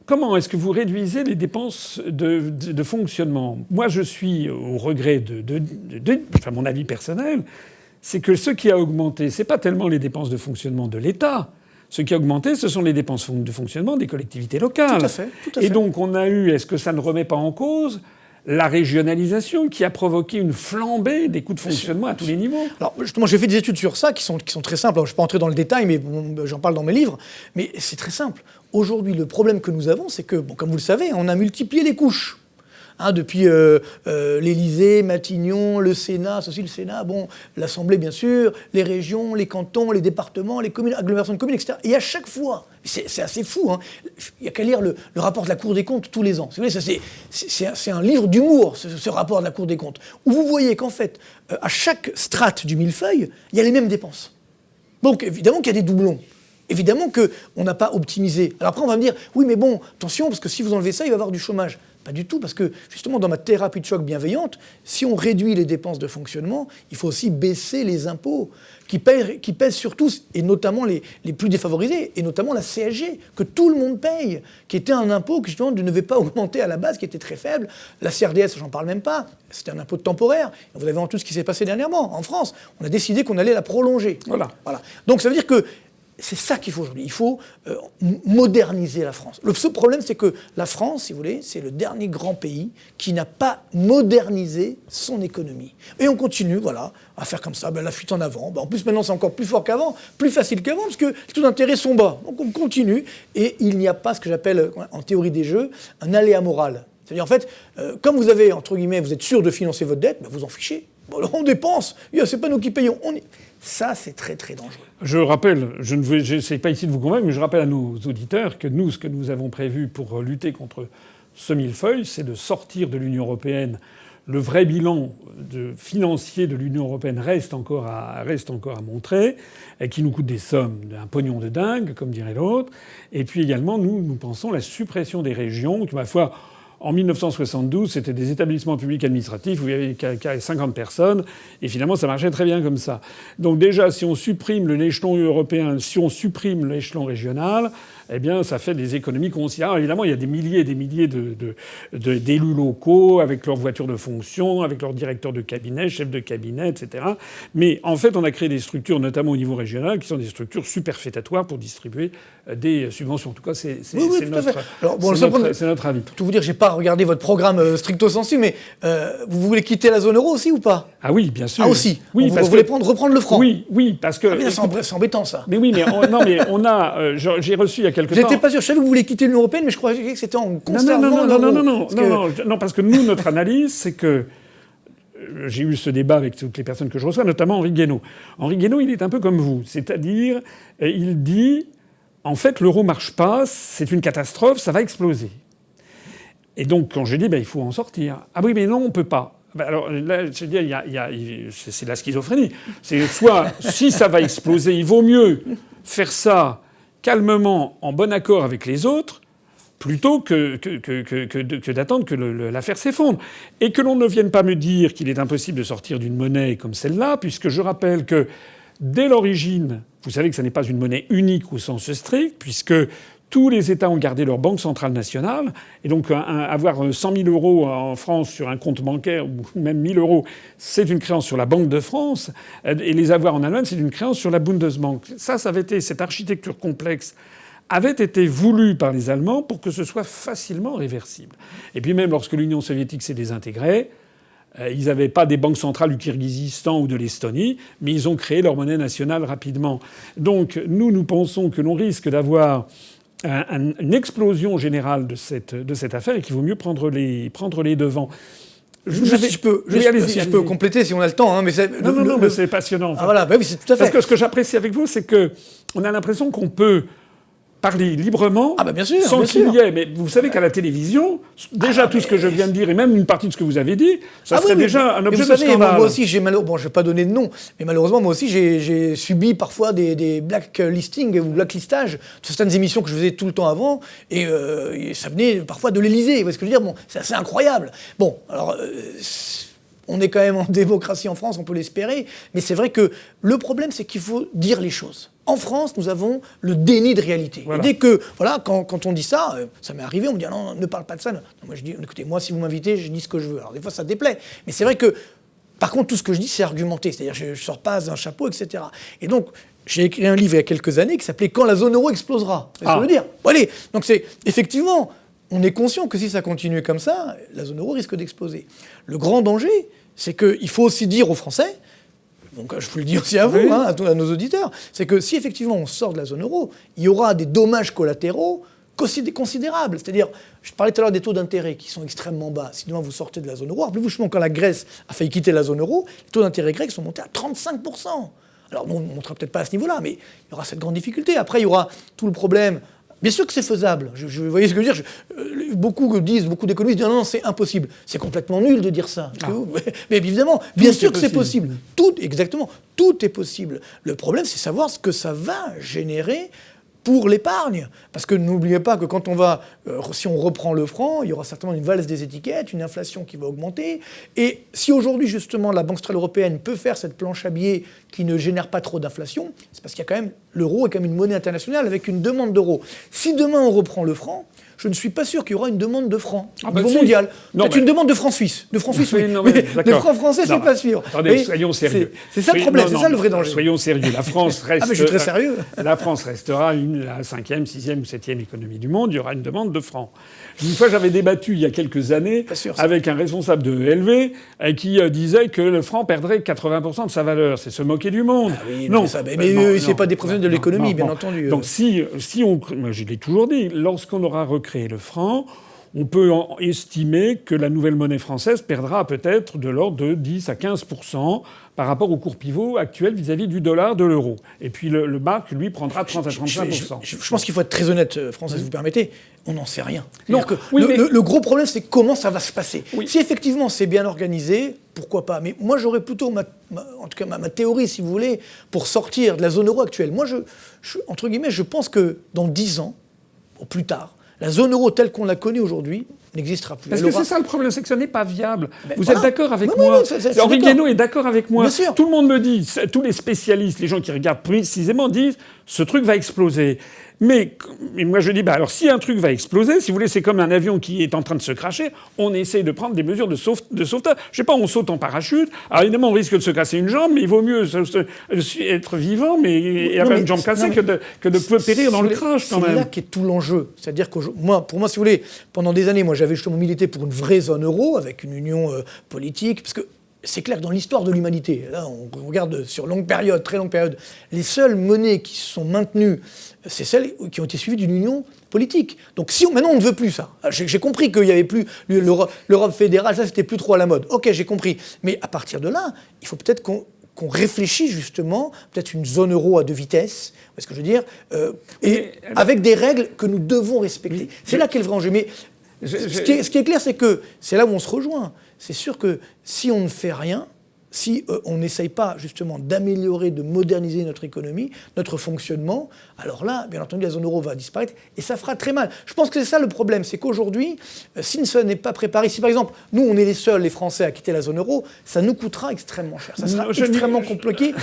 Comment est-ce que vous réduisez les dépenses de fonctionnement ? Moi, je suis au regret enfin, mon avis personnel, c'est que ce qui a augmenté, c'est pas tellement les dépenses de fonctionnement de l'État. Ce qui a augmenté, ce sont les dépenses de fonctionnement des collectivités locales. Tout à fait. Et donc, on a eu, est-ce que ça ne remet pas en cause la régionalisation qui a provoqué une flambée des coûts de fonctionnement à tous les niveaux ? Alors, justement, j'ai fait des études sur ça qui sont très simples. Alors, je ne vais pas entrer dans le détail, mais j'en parle dans mes livres. Mais c'est très simple. Aujourd'hui, le problème que nous avons, c'est que, comme vous le savez, on a multiplié les couches. Depuis l'Élysée, Matignon, le Sénat, le Sénat, l'Assemblée bien sûr, les régions, les cantons, les départements, les communes, agglomérations de communes, etc. Et à chaque fois, c'est assez fou, il n'y a qu'à lire le rapport de la Cour des comptes tous les ans. Vous voyez, c'est un livre d'humour, ce rapport de la Cour des comptes, où vous voyez qu'en fait, à chaque strate du millefeuille, il y a les mêmes dépenses. Donc évidemment qu'il y a des doublons. Évidemment qu'on n'a pas optimisé. Alors après, on va me dire, oui, mais bon, attention, parce que si vous enlevez ça, il va y avoir du chômage. Pas du tout, parce que justement, dans ma thérapie de choc bienveillante, si on réduit les dépenses de fonctionnement, il faut aussi baisser les impôts qui pèsent sur tous, et notamment les plus défavorisés, et notamment la CSG, que tout le monde paye, qui était un impôt qui justement ne devait pas augmenter à la base, qui était très faible. La CRDS, j'en parle même pas, c'était un impôt temporaire. Vous avez entendu ce qui s'est passé dernièrement en France. On a décidé qu'on allait la prolonger. Voilà. Donc ça veut dire que c'est ça qu'il faut aujourd'hui. Il faut moderniser la France. Le seul problème, c'est que la France, si vous voulez, c'est le dernier grand pays qui n'a pas modernisé son économie. Et on continue, à faire comme ça, la fuite en avant. En plus, maintenant, c'est encore plus fort qu'avant, plus facile qu'avant, parce que les taux d'intérêt sont bas. Donc on continue, et il n'y a pas ce que j'appelle, en théorie des jeux, un aléa moral. C'est-à-dire, en fait, comme vous avez, entre guillemets, vous êtes sûr de financer votre dette, vous en fichez. Bon, alors on dépense, c'est pas nous qui payons. Ça, c'est très, très dangereux. Je rappelle, je n'essaie pas ici de vous convaincre, mais je rappelle à nos auditeurs que nous, ce que nous avons prévu pour lutter contre ce millefeuille, c'est de sortir de l'Union européenne. Le vrai bilan financier de l'Union européenne reste encore à montrer, et qui nous coûte des sommes, un pognon de dingue, comme dirait l'autre. Et puis également, nous pensons la suppression des régions, qui, ma foi, en 1972, c'était des établissements publics administratifs où il y avait 50 personnes, et finalement, ça marchait très bien comme ça. Donc déjà, si on supprime l'échelon européen, si on supprime l'échelon régional, eh bien, ça fait des économies considérables. Évidemment, il y a des milliers et des milliers d'élus locaux avec leurs voitures de fonction, avec leurs directeurs de cabinet, chefs de cabinet, etc. Mais en fait, on a créé des structures, notamment au niveau régional, qui sont des structures superfétatoires pour distribuer des subventions. En tout cas, c'est notre avis. Pour tout vous dire, j'ai pas regardé votre programme stricto sensu, mais vous voulez quitter la zone euro aussi ou pas? Ah oui, bien sûr. Ah aussi. Oui, vous voulez reprendre le franc. Oui, parce que. Ah bien, c'est embêtant ça. Mais oui, mais on a. J'ai reçu il y a quelque temps. J'étais pas sûr. Je savais que vous vouliez quitter l'Union européenne, mais je croyais que c'était en conservant l'euro. Non, parce que nous, notre analyse, c'est que j'ai eu ce débat avec toutes les personnes que je reçois, notamment Henri Guénaud. Henri Guénaud, il est un peu comme vous, c'est-à-dire, il dit, en fait, l'euro marche pas, c'est une catastrophe, ça va exploser. Et donc, quand je dis, il faut en sortir. Ah oui, mais non, on peut pas. Alors là, je veux dire, c'est la schizophrénie. C'est soit, si ça va exploser, il vaut mieux faire ça calmement, en bon accord avec les autres, plutôt que d'attendre que l'affaire s'effondre. Et que l'on ne vienne pas me dire qu'il est impossible de sortir d'une monnaie comme celle-là, puisque je rappelle que, dès l'origine, vous savez que ce n'est pas une monnaie unique au sens strict, puisque tous les États ont gardé leur banque centrale nationale. Et donc, avoir 100 000 euros en France sur un compte bancaire, ou même 1 000 euros, c'est une créance sur la Banque de France. Et les avoir en Allemagne, c'est une créance sur la Bundesbank. Ça avait été, cette architecture complexe avait été voulue par les Allemands pour que ce soit facilement réversible. Et puis même lorsque l'Union soviétique s'est désintégrée, ils n'avaient pas des banques centrales du Kirghizistan ou de l'Estonie, mais ils ont créé leur monnaie nationale rapidement. Donc nous pensons que l'on risque d'avoir une explosion générale de cette affaire et qu'il vaut mieux prendre les devants. Si je peux compléter, si on a le temps. Hein, mais mais c'est passionnant. Ah, voilà, oui, c'est tout à fait. Parce que ce que j'apprécie avec vous, c'est que on a l'impression qu'on peut parler librement, bien sûr, sans qu'il y ait. Mais vous savez qu'à la télévision, déjà tout ce que je viens de dire, et même une partie de ce que vous avez dit, ça serait déjà un objet de scandale. Moi aussi, je vais pas donner de nom, mais malheureusement, moi aussi, j'ai subi parfois des blacklistings ou blacklistages de certaines émissions que je faisais tout le temps avant, et ça venait parfois de l'Élysée. Vous voyez ce que je veux dire? Bon, c'est assez incroyable. Bon, alors... on est quand même en démocratie en France, on peut l'espérer, mais c'est vrai que le problème, c'est qu'il faut dire les choses. En France, nous avons le déni de réalité. Voilà. Et dès que, quand on dit ça, ça m'est arrivé, on me dit non, ne parle pas de ça. Non, moi je dis, écoutez, moi si vous m'invitez, je dis ce que je veux. Alors des fois ça déplaît, mais c'est vrai que, par contre, tout ce que je dis, c'est argumenté. C'est-à-dire, je sors pas d'un chapeau, etc. Et donc, j'ai écrit un livre il y a quelques années qui s'appelait Quand la zone euro explosera. C'est ce que je veux dire. Bon, allez, donc c'est effectivement. On est conscient que si ça continue comme ça, la zone euro risque d'exploser. Le grand danger, c'est qu'il faut aussi dire aux Français, donc je vous le dis aussi à vous, à nos auditeurs, c'est que si effectivement on sort de la zone euro, il y aura des dommages collatéraux considérables. C'est-à-dire, je parlais tout à l'heure des taux d'intérêt qui sont extrêmement bas. Si demain vous sortez de la zone euro, rappelez-vous justement quand la Grèce a failli quitter la zone euro, les taux d'intérêt grecs sont montés à 35%. Alors on ne montera peut-être pas à ce niveau-là, mais il y aura cette grande difficulté. Après, il y aura tout le problème. Bien sûr que c'est faisable. Vous voyez ce que je veux dire? Beaucoup d'économistes disent non, c'est impossible. C'est complètement nul de dire ça. Mais évidemment, bien sûr que c'est possible. Tout est possible. Le problème, c'est savoir ce que ça va générer pour l'épargne. Parce que n'oubliez pas que quand si on reprend le franc, il y aura certainement une valse des étiquettes, une inflation qui va augmenter. Et si aujourd'hui, justement, la Banque centrale européenne peut faire cette planche à billets qui ne génère pas trop d'inflation, c'est parce qu'il y a quand même, l'euro est quand même une monnaie internationale avec une demande d'euros. Si demain on reprend le franc, je ne suis pas sûr qu'il y aura une demande de francs au niveau mondial. Peut-être une demande de francs suisses. De francs suisses, oui. Mais de francs français, c'est pas sûr. Attendez, soyons sérieux. C'est ça le problème, c'est ça le vrai danger. Soyons sérieux. La France reste... mais je suis très sérieux. La France restera la 5e, 6e ou 7e économie du monde. Il y aura une demande de francs. Une fois, j'avais débattu il y a quelques années avec un responsable de LV qui disait que le franc perdrait 80% de sa valeur. C'est se moquer du monde. Ah oui, non, mais c'est pas des professionnels de l'économie, bien entendu. Donc si on... Moi, je l'ai toujours dit, lorsqu'on aura recréé le franc, on peut estimer que la nouvelle monnaie française perdra peut-être de l'ordre de 10 à 15% par rapport au cours pivot actuel vis-à-vis du dollar, de l'euro. Et puis le mark, lui, prendra 30 à 35%. Je pense qu'il faut être très honnête, Francis, vous permettez. On n'en sait rien. Non, le gros problème, c'est comment ça va se passer. Oui. Si effectivement c'est bien organisé, pourquoi pas. Mais moi, j'aurais plutôt, en tout cas ma théorie, si vous voulez, pour sortir de la zone euro actuelle. Moi, entre guillemets, je pense que dans 10 ans, ou plus tard, la zone euro telle qu'on la connaît aujourd'hui n'existera plus. Parce que c'est ça le problème, c'est que ce n'est pas viable. Vous voilà. êtes d'accord avec moi? Henri Guénaud est d'accord avec moi. Bien sûr. Tout le monde me dit, tous les spécialistes, les gens qui regardent précisément disent, ce truc va exploser. Mais moi je dis, alors si un truc va exploser, si vous voulez, c'est comme un avion qui est en train de se crasher, on essaie de prendre des mesures de sauvetage. Je sais pas, on saute en parachute. Alors évidemment, on risque de se casser une jambe, mais il vaut mieux être vivant, et avoir une jambe cassée que de périr dans le crash quand même. C'est là qu'est tout l'enjeu. C'est-à-dire que pour moi, si vous voulez, pendant des années, moi j'avais justement milité pour une vraie zone euro, avec une union politique, parce que c'est clair, dans l'histoire de l'humanité, là on regarde sur longue période, très longue période, les seules monnaies qui se sont maintenues, c'est celles qui ont été suivies d'une union politique. Donc maintenant on ne veut plus ça. J'ai compris qu'il n'y avait plus l'Europe fédérale, ça c'était plus trop à la mode. Ok, j'ai compris. Mais à partir de là, il faut peut-être qu'on réfléchisse justement, peut-être une zone euro à 2 vitesses, vous voyez ce que je veux dire, avec des règles que nous devons respecter. C'est là qu'est le vrai enjeu. Mais ce qui est clair, c'est que c'est là où on se rejoint. C'est sûr que si on ne fait rien, si on n'essaye pas justement d'améliorer, de moderniser notre économie, notre fonctionnement, alors là, bien entendu, la zone euro va disparaître et ça fera très mal. Je pense que c'est ça le problème, c'est qu'aujourd'hui, si ça n'est pas préparé, si par exemple, nous, on est les seuls, les Français, à quitter la zone euro, ça nous coûtera extrêmement cher. Ça sera extrêmement compliqué,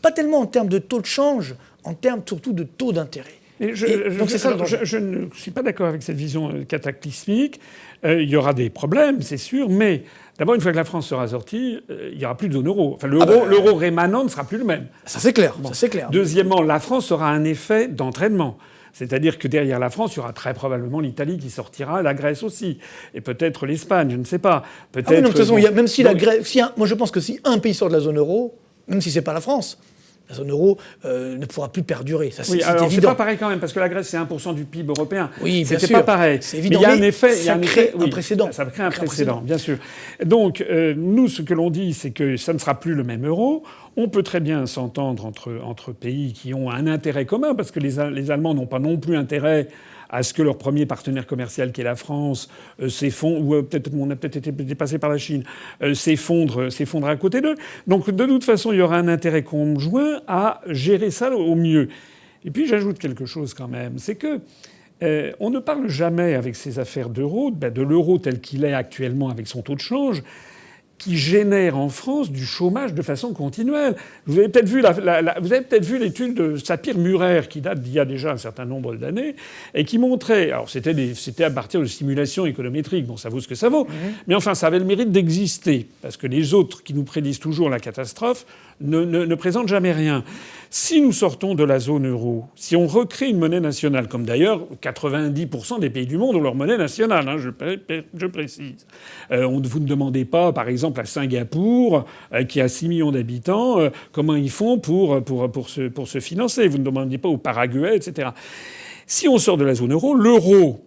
pas tellement en termes de taux de change, en termes surtout de taux d'intérêt. Donc c'est ça. Je ne suis pas d'accord avec cette vision cataclysmique. Il y aura des problèmes, c'est sûr, mais d'abord, une fois que la France sera sortie, il n'y aura plus de zone euro. Enfin, l'euro rémanent ne sera plus le même. Ça, c'est clair. Bon. Ça, c'est clair. Deuxièmement, la France aura un effet d'entraînement. C'est-à-dire que derrière la France, il y aura très probablement l'Italie qui sortira, la Grèce aussi. Et peut-être l'Espagne, je ne sais pas. Peut-être, non, de toute façon, même si la Grèce... moi, je pense que si un pays sort de la zone euro, même si ce n'est pas la France... La zone euro ne pourra plus perdurer. Ça, c'est alors évident. C'est pas pareil quand même, parce que la Grèce, c'est 1% du PIB européen. Oui, bien sûr. C'était pas pareil. C'est évident. Mais il y a un effet. Ça crée un précédent. Ça crée un précédent, bien sûr. Donc, nous, ce que l'on dit, c'est que ça ne sera plus le même euro. On peut très bien s'entendre entre pays qui ont un intérêt commun, parce que les Allemands n'ont pas non plus intérêt à ce que leur premier partenaire commercial, qui est la France, s'effondre, ou on a peut-être été dépassé par la Chine, s'effondre à côté d'eux. Donc, de toute façon, il y aura un intérêt conjoint à gérer ça au mieux. Et puis, j'ajoute quelque chose quand même, c'est que on ne parle jamais avec ces affaires d'euro, de l'euro tel qu'il est actuellement avec son taux de change, qui génère en France du chômage de façon continuelle. Vous avez peut-être vu l'étude de Sapir-Murer qui date d'il y a déjà un certain nombre d'années et qui montrait, alors c'était à partir de simulations économétriques, bon ça vaut ce que ça vaut, mais enfin ça avait le mérite d'exister parce que les autres qui nous prédisent toujours la catastrophe ne présentent jamais rien. Si nous sortons de la zone euro, si on recrée une monnaie nationale, comme d'ailleurs 90% des pays du monde ont leur monnaie nationale, hein, je précise. Vous ne demandez pas, par exemple, à Singapour, qui a 6 millions d'habitants, comment ils font pour se financer. Vous ne demandez pas au Paraguay, etc. Si on sort de la zone euro, l'euro,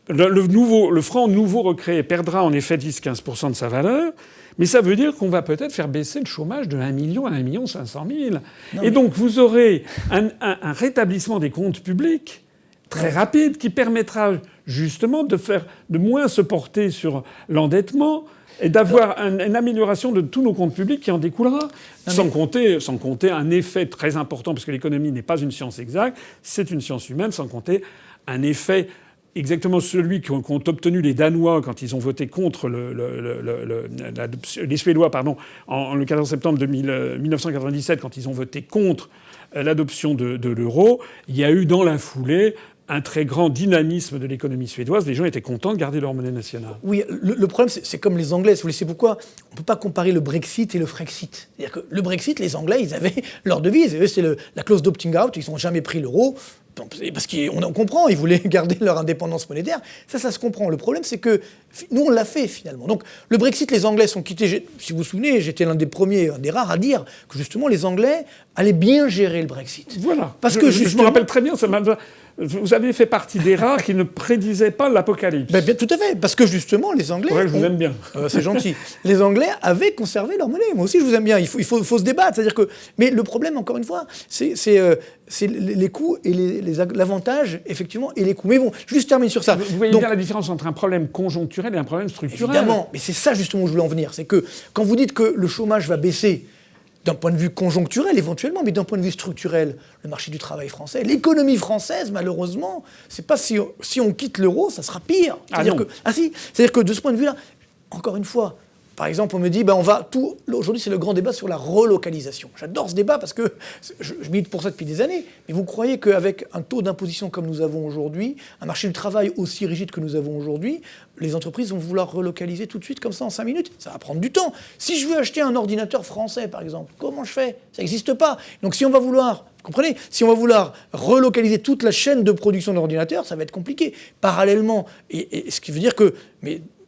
le franc nouveau recréé perdra en effet 10-15% de sa valeur. Mais ça veut dire qu'on va peut-être faire baisser le chômage de 1 million à 1 500 000. Et donc vous aurez un rétablissement des comptes publics très rapide qui permettra justement de moins se porter sur l'endettement et d'avoir une amélioration de tous nos comptes publics qui en découlera. Sans compter un effet très important, parce que l'économie n'est pas une science exacte, c'est une science humaine, sans compter un effet exactement celui qu'ont obtenu les Danois quand ils ont voté contre les Suédois, pardon, le 14 septembre 1997, quand ils ont voté contre l'adoption de l'euro. Il y a eu dans la foulée un très grand dynamisme de l'économie suédoise. Les gens étaient contents de garder leur monnaie nationale. Oui, le problème, c'est comme les Anglais. Vous savez pourquoi on ne peut pas comparer le Brexit et le Frexit. C'est-à-dire que le Brexit, les Anglais, ils avaient leur devise. C'est la clause d'opting out. Ils n'ont jamais pris l'euro. Parce qu'on comprend, ils voulaient garder leur indépendance monétaire. Ça se comprend. Le problème, c'est que Nous, on l'a fait, finalement. Donc, le Brexit, les Anglais sont quittés. Si vous vous souvenez, j'étais l'un des premiers, un des rares à dire que, justement, les Anglais allaient bien gérer le Brexit. Voilà. Parce que, je me rappelle très bien, vous avez fait partie des rares qui ne prédisaient pas l'apocalypse. Bien, tout à fait. Parce que, justement, les Anglais... Ouais, je vous aime bien. C'est gentil. Les Anglais avaient conservé leur monnaie. Moi aussi, je vous aime bien. Il faut se débattre. C'est-à-dire que... Mais le problème, encore une fois, c'est les coûts et l'avantage, effectivement, et les coûts. Mais bon, juste termine sur ça. Vous voyez bien la différence entre un problème conjoncturel et un problème structurel. Évidemment. Mais c'est ça, justement, où je voulais en venir. C'est que quand vous dites que le chômage va baisser, d'un point de vue conjoncturel éventuellement, mais d'un point de vue structurel, le marché du travail français, l'économie française, malheureusement, c'est pas si on quitte l'euro, ça sera pire. C'est-à-dire que de ce point de vue-là, encore une fois, par exemple, on me dit, aujourd'hui c'est le grand débat sur la relocalisation. J'adore ce débat parce que je milite pour ça depuis des années. Mais vous croyez qu'avec un taux d'imposition comme nous avons aujourd'hui, un marché du travail aussi rigide que nous avons aujourd'hui, les entreprises vont vouloir relocaliser tout de suite comme ça en 5 minutes? Ça va prendre du temps. Si je veux acheter un ordinateur français, par exemple, comment je fais? Ça n'existe pas. Donc si on va vouloir... Vous comprenez? Si on va vouloir relocaliser toute la chaîne de production d'ordinateurs, ça va être compliqué. Parallèlement, et ce qui veut dire que...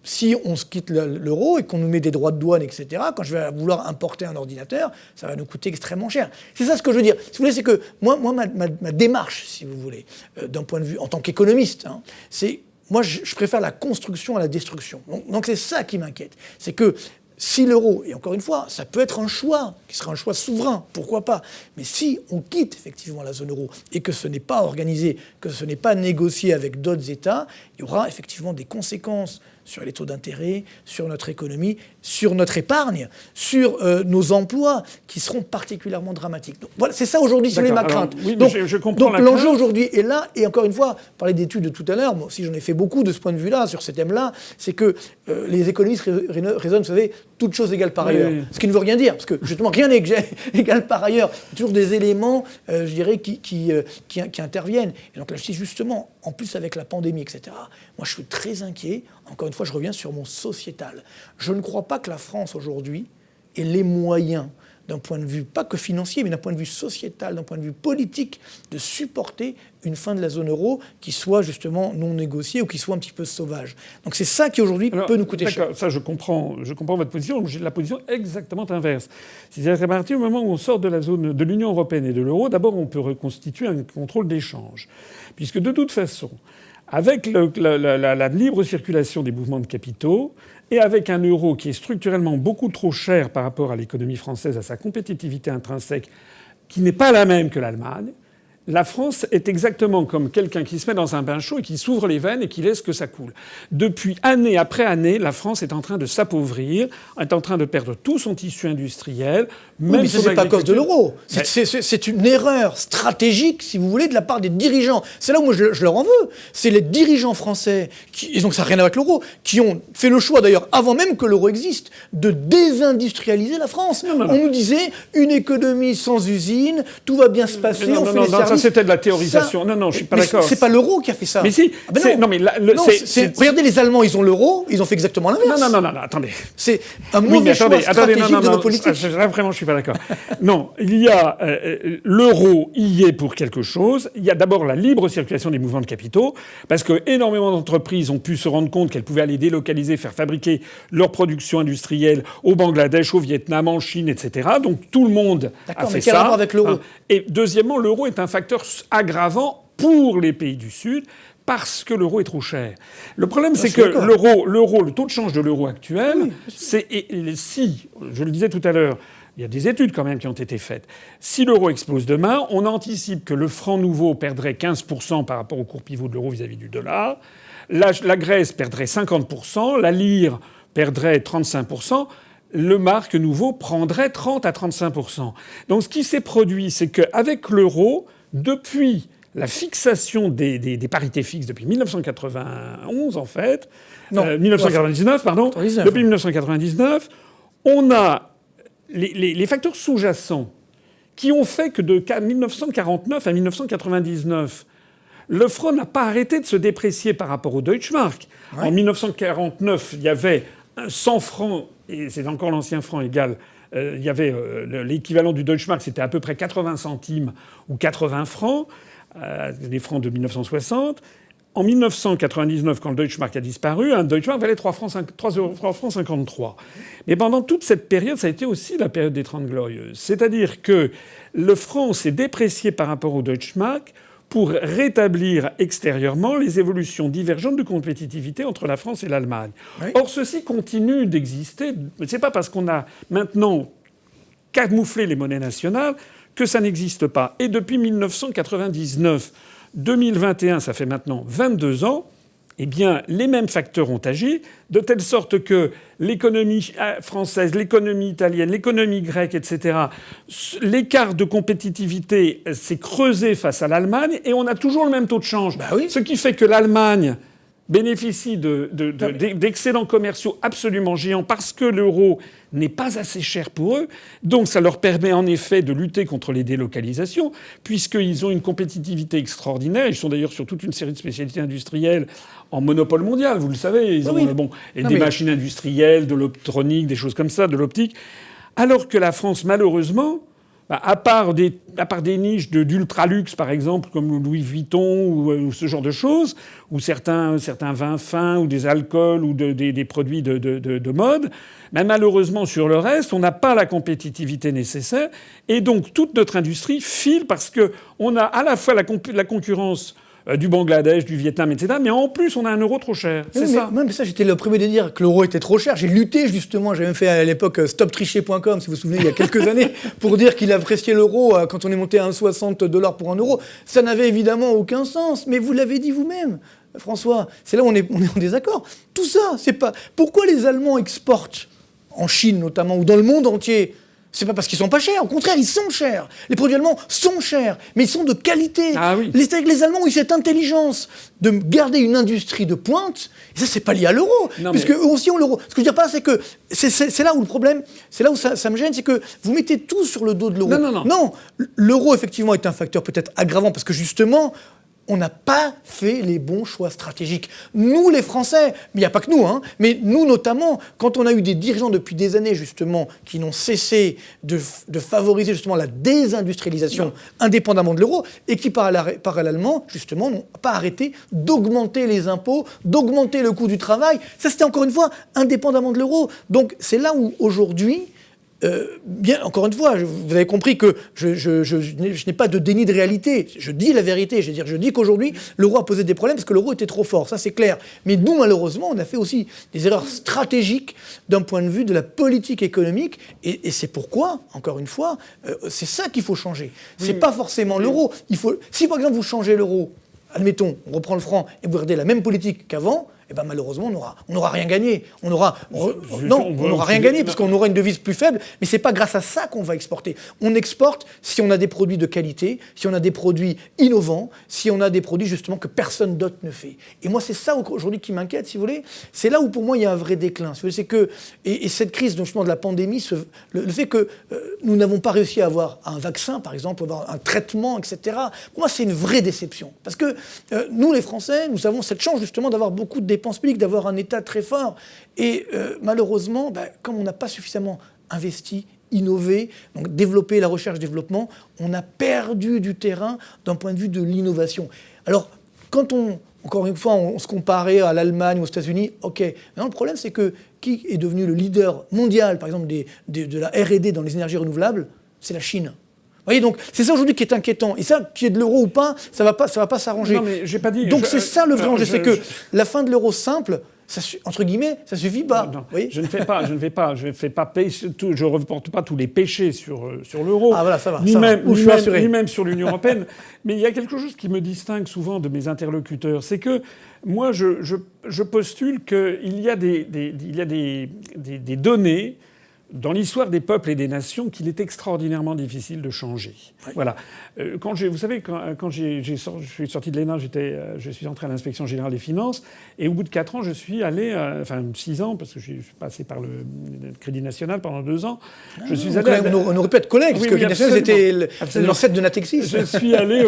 Si on se quitte l'euro et qu'on nous met des droits de douane, etc., quand je vais vouloir importer un ordinateur, ça va nous coûter extrêmement cher. C'est ça ce que je veux dire. Si vous voulez, c'est que moi ma démarche, si vous voulez, d'un point de vue, en tant qu'économiste, c'est... Moi, je préfère la construction à la destruction. Donc c'est ça qui m'inquiète. C'est que si l'euro, et encore une fois, ça peut être un choix, qui sera un choix souverain, pourquoi pas, mais si on quitte effectivement la zone euro et que ce n'est pas organisé, que ce n'est pas négocié avec d'autres États, il y aura effectivement des conséquences sur les taux d'intérêt, sur notre économie, sur notre épargne, sur nos emplois, qui seront particulièrement dramatiques. Donc voilà, c'est ça aujourd'hui, c'est ma crainte. Oui, donc je comprends donc l'enjeu aujourd'hui est là, et encore une fois, parler d'études de tout à l'heure, moi aussi j'en ai fait beaucoup de ce point de vue-là, sur ces thèmes-là, c'est que les économistes raisonnent, vous savez, toutes choses égales par ailleurs. Oui. Ce qui ne veut rien dire, parce que justement rien n'est égal par ailleurs. Il y a toujours des éléments, je dirais, qui interviennent. Et donc là, je dis justement, en plus avec la pandémie, etc., moi je suis très inquiet. Encore une fois, je reviens sur mon sociétal. Je ne crois pas que la France, aujourd'hui, ait les moyens, d'un point de vue, pas que financier, mais d'un point de vue sociétal, d'un point de vue politique, de supporter une fin de la zone euro qui soit justement non négociée ou qui soit un petit peu sauvage. Donc c'est ça qui, aujourd'hui, peut nous coûter cher. Ça, je comprends votre position. J'ai la position exactement inverse. C'est-à-dire qu'à partir du moment où on sort de la zone de l'Union européenne et de l'euro, d'abord, on peut reconstituer un contrôle d'échange. Puisque de toute façon, avec la libre circulation des mouvements de capitaux et avec un euro qui est structurellement beaucoup trop cher par rapport à l'économie française, à sa compétitivité intrinsèque, qui n'est pas la même que l'Allemagne, la France est exactement comme quelqu'un qui se met dans un bain chaud et qui s'ouvre les veines et qui laisse que ça coule. Depuis année après année, la France est en train de s'appauvrir, est en train de perdre tout son tissu industriel. Même si ce n'est pas à cause de l'euro. C'est une erreur stratégique, si vous voulez, de la part des dirigeants. C'est là où moi je leur en veux. C'est les dirigeants français, et donc ça n'a rien à voir avec l'euro, qui ont fait le choix, d'ailleurs, avant même que l'euro existe, de désindustrialiser la France. Non. On nous disait, une économie sans usine, tout va bien se passer, on fait les services. Ça, c'était de la théorisation. Non, je suis pas d'accord. C'est pas l'euro qui a fait ça. Mais si. Regardez, les Allemands, ils ont l'euro, ils ont fait exactement l'inverse. Non, attendez. C'est un mauvais choix stratégique de nos politiques. Là, vraiment, je suis pas d'accord. Non, il y a l'euro y est pour quelque chose. Il y a d'abord la libre circulation des mouvements de capitaux, parce que énormément d'entreprises ont pu se rendre compte qu'elles pouvaient aller délocaliser, faire fabriquer leur production industrielle au Bangladesh, au Vietnam, en Chine, etc. Donc tout le monde a fait ça. Rapport avec l'euro. Et deuxièmement, l'euro est un facteur aggravant pour les pays du Sud, parce que l'euro est trop cher. Le problème, c'est que le taux de change de l'euro actuel, si, je le disais tout à l'heure, il y a des études quand même qui ont été faites. Si l'euro explose demain, on anticipe que le franc nouveau perdrait 15% par rapport au cours pivot de l'euro vis-à-vis du dollar. La Grèce perdrait 50%, la lire perdrait 35%. Le marque nouveau prendrait 30 à 35%. Donc ce qui s'est produit, c'est qu'avec l'euro, depuis la fixation des parités fixes depuis 1991, en fait, 1999, pardon, depuis 1999, on a les facteurs sous-jacents qui ont fait que de 1949 à 1999, le franc n'a pas arrêté de se déprécier par rapport au Deutschmark. Ouais. En 1949, il y avait 100 francs, et c'est encore l'ancien franc égal, il y avait l'équivalent du Deutschmark, c'était à peu près 80 centimes ou 80 francs, les francs de 1960. En 1999, quand le Deutschmark a disparu, un Deutschmark valait 3,53 €. Mais pendant toute cette période, ça a été aussi la période des 30 Glorieuses. C'est-à-dire que le franc s'est déprécié par rapport au Deutschmark pour rétablir extérieurement les évolutions divergentes de compétitivité entre la France et l'Allemagne. Oui. Or, ceci continue d'exister. C'est pas parce qu'on a maintenant camouflé les monnaies nationales que ça n'existe pas. Et depuis 1999, 2021, ça fait maintenant 22 ans, eh bien, les mêmes facteurs ont agi, de telle sorte que l'économie française, l'économie italienne, l'économie grecque, etc., l'écart de compétitivité s'est creusé face à l'Allemagne et on a toujours le même taux de change. Bah oui. Ce qui fait que l'Allemagne bénéficie d'excédents commerciaux absolument géants parce que l'euro n'est pas assez cher pour eux. Donc ça leur permet en effet de lutter contre les délocalisations, puisqu'ils ont une compétitivité extraordinaire. Ils sont d'ailleurs sur toute une série de spécialités industrielles en monopole mondial, vous le savez. Ils ont des machines industrielles, de l'optronique, des choses comme ça, de l'optique. Alors que la France, malheureusement, à part des niches d'ultra-luxe, par exemple, comme Louis Vuitton ou ce genre de choses, ou certains vins fins, ou des alcools, ou des produits de mode, mais malheureusement, sur le reste, on n'a pas la compétitivité nécessaire. Et donc, toute notre industrie file parce qu'on a à la fois la concurrence du Bangladesh, du Vietnam, etc. Mais en plus, on a un euro trop cher. C'est ça. Même ça, j'étais le premier de dire que l'euro était trop cher. J'ai lutté, justement. J'avais même fait à l'époque stoptricher.com, si vous vous souvenez, il y a quelques années, pour dire qu'il appréciait l'euro quand on est monté à 1,60 $ pour un euro. Ça n'avait évidemment aucun sens. Mais vous l'avez dit vous-même, François. C'est là où on est en désaccord. Tout ça, c'est pas... Pourquoi les Allemands exportent, en Chine notamment, ou dans le monde entier, c'est pas parce qu'ils sont pas chers, au contraire, ils sont chers. Les produits allemands sont chers, mais ils sont de qualité. Ah oui. Les Allemands ont eu cette intelligence de garder une industrie de pointe, et ça, c'est pas lié à l'euro. Puisque eux aussi ont l'euro. Ce que je veux dire par là, c'est que c'est là où le problème, c'est là où ça me gêne, c'est que vous mettez tout sur le dos de l'euro. Non, l'euro, effectivement, est un facteur peut-être aggravant, parce que justement, on n'a pas fait les bons choix stratégiques. Nous, les Français, mais il n'y a pas que nous, mais nous notamment, quand on a eu des dirigeants depuis des années, justement, qui n'ont cessé de favoriser justement la désindustrialisation indépendamment de l'euro, et qui, parallèlement, justement, n'ont pas arrêté d'augmenter les impôts, d'augmenter le coût du travail. Ça, c'était encore une fois indépendamment de l'euro. Donc, c'est là où, aujourd'hui, bien, encore une fois, vous avez compris que je n'ai pas de déni de réalité. Je dis la vérité. Je dis qu'aujourd'hui, l'euro a posé des problèmes parce que l'euro était trop fort. Ça, c'est clair. Mais nous, malheureusement, on a fait aussi des erreurs stratégiques d'un point de vue de la politique économique. Et c'est pourquoi, encore une fois, c'est ça qu'il faut changer. C'est pas forcément l'euro. Si, par exemple, vous changez l'euro, admettons, on reprend le franc et vous gardez la même politique qu'avant, eh ben malheureusement, on n'aura rien gagné. On n'aura rien gagné parce qu'on aura une devise plus faible, mais c'est pas grâce à ça qu'on va exporter. On exporte si on a des produits de qualité, si on a des produits innovants, si on a des produits justement que personne d'autre ne fait. Et moi, c'est ça aujourd'hui qui m'inquiète, si vous voulez. C'est là où pour moi il y a un vrai déclin. C'est que et cette crise justement de la pandémie, le fait que nous n'avons pas réussi à avoir un vaccin, par exemple, avoir un traitement, etc. Pour moi, c'est une vraie déception parce que nous, les Français, nous avons cette chance justement d'avoir beaucoup de dépenses publiques, d'avoir un État très fort. Et malheureusement, comme on n'a pas suffisamment investi, innové, donc développé la recherche-développement, on a perdu du terrain d'un point de vue de l'innovation. Alors, quand encore une fois, on se comparait à l'Allemagne ou aux États-Unis, ok. Maintenant, le problème, c'est que qui est devenu le leader mondial, par exemple, de la R&D dans les énergies renouvelables? C'est la Chine. Vous voyez, donc c'est ça aujourd'hui qui est inquiétant. Et ça, qu'il y ait de l'euro ou pas, ça va pas s'arranger. Non, mais j'ai pas dit. Donc c'est ça le vrai enjeu, c'est que la fin de l'euro simple, entre guillemets, ça suffit pas. Non, je ne fais pas, je reporte pas tous les péchés sur l'euro. Ah voilà, ça va. Ni même sur l'Union européenne. Mais il y a quelque chose qui me distingue souvent de mes interlocuteurs, c'est que moi, je postule qu'il y a des données dans l'histoire des peuples et des nations qu'il est extraordinairement difficile de changer. Oui. Voilà. Vous savez, quand je suis sorti de l'ENA, je suis entré à l'inspection générale des finances, et au bout de 4 ans, je suis allé, 6 ans, parce que je suis passé par le Crédit National pendant 2 ans. Je suis allé. On aurait pu être collègues, parce que Crédit National, c'était l'ancêtre de Natexis. Je suis allé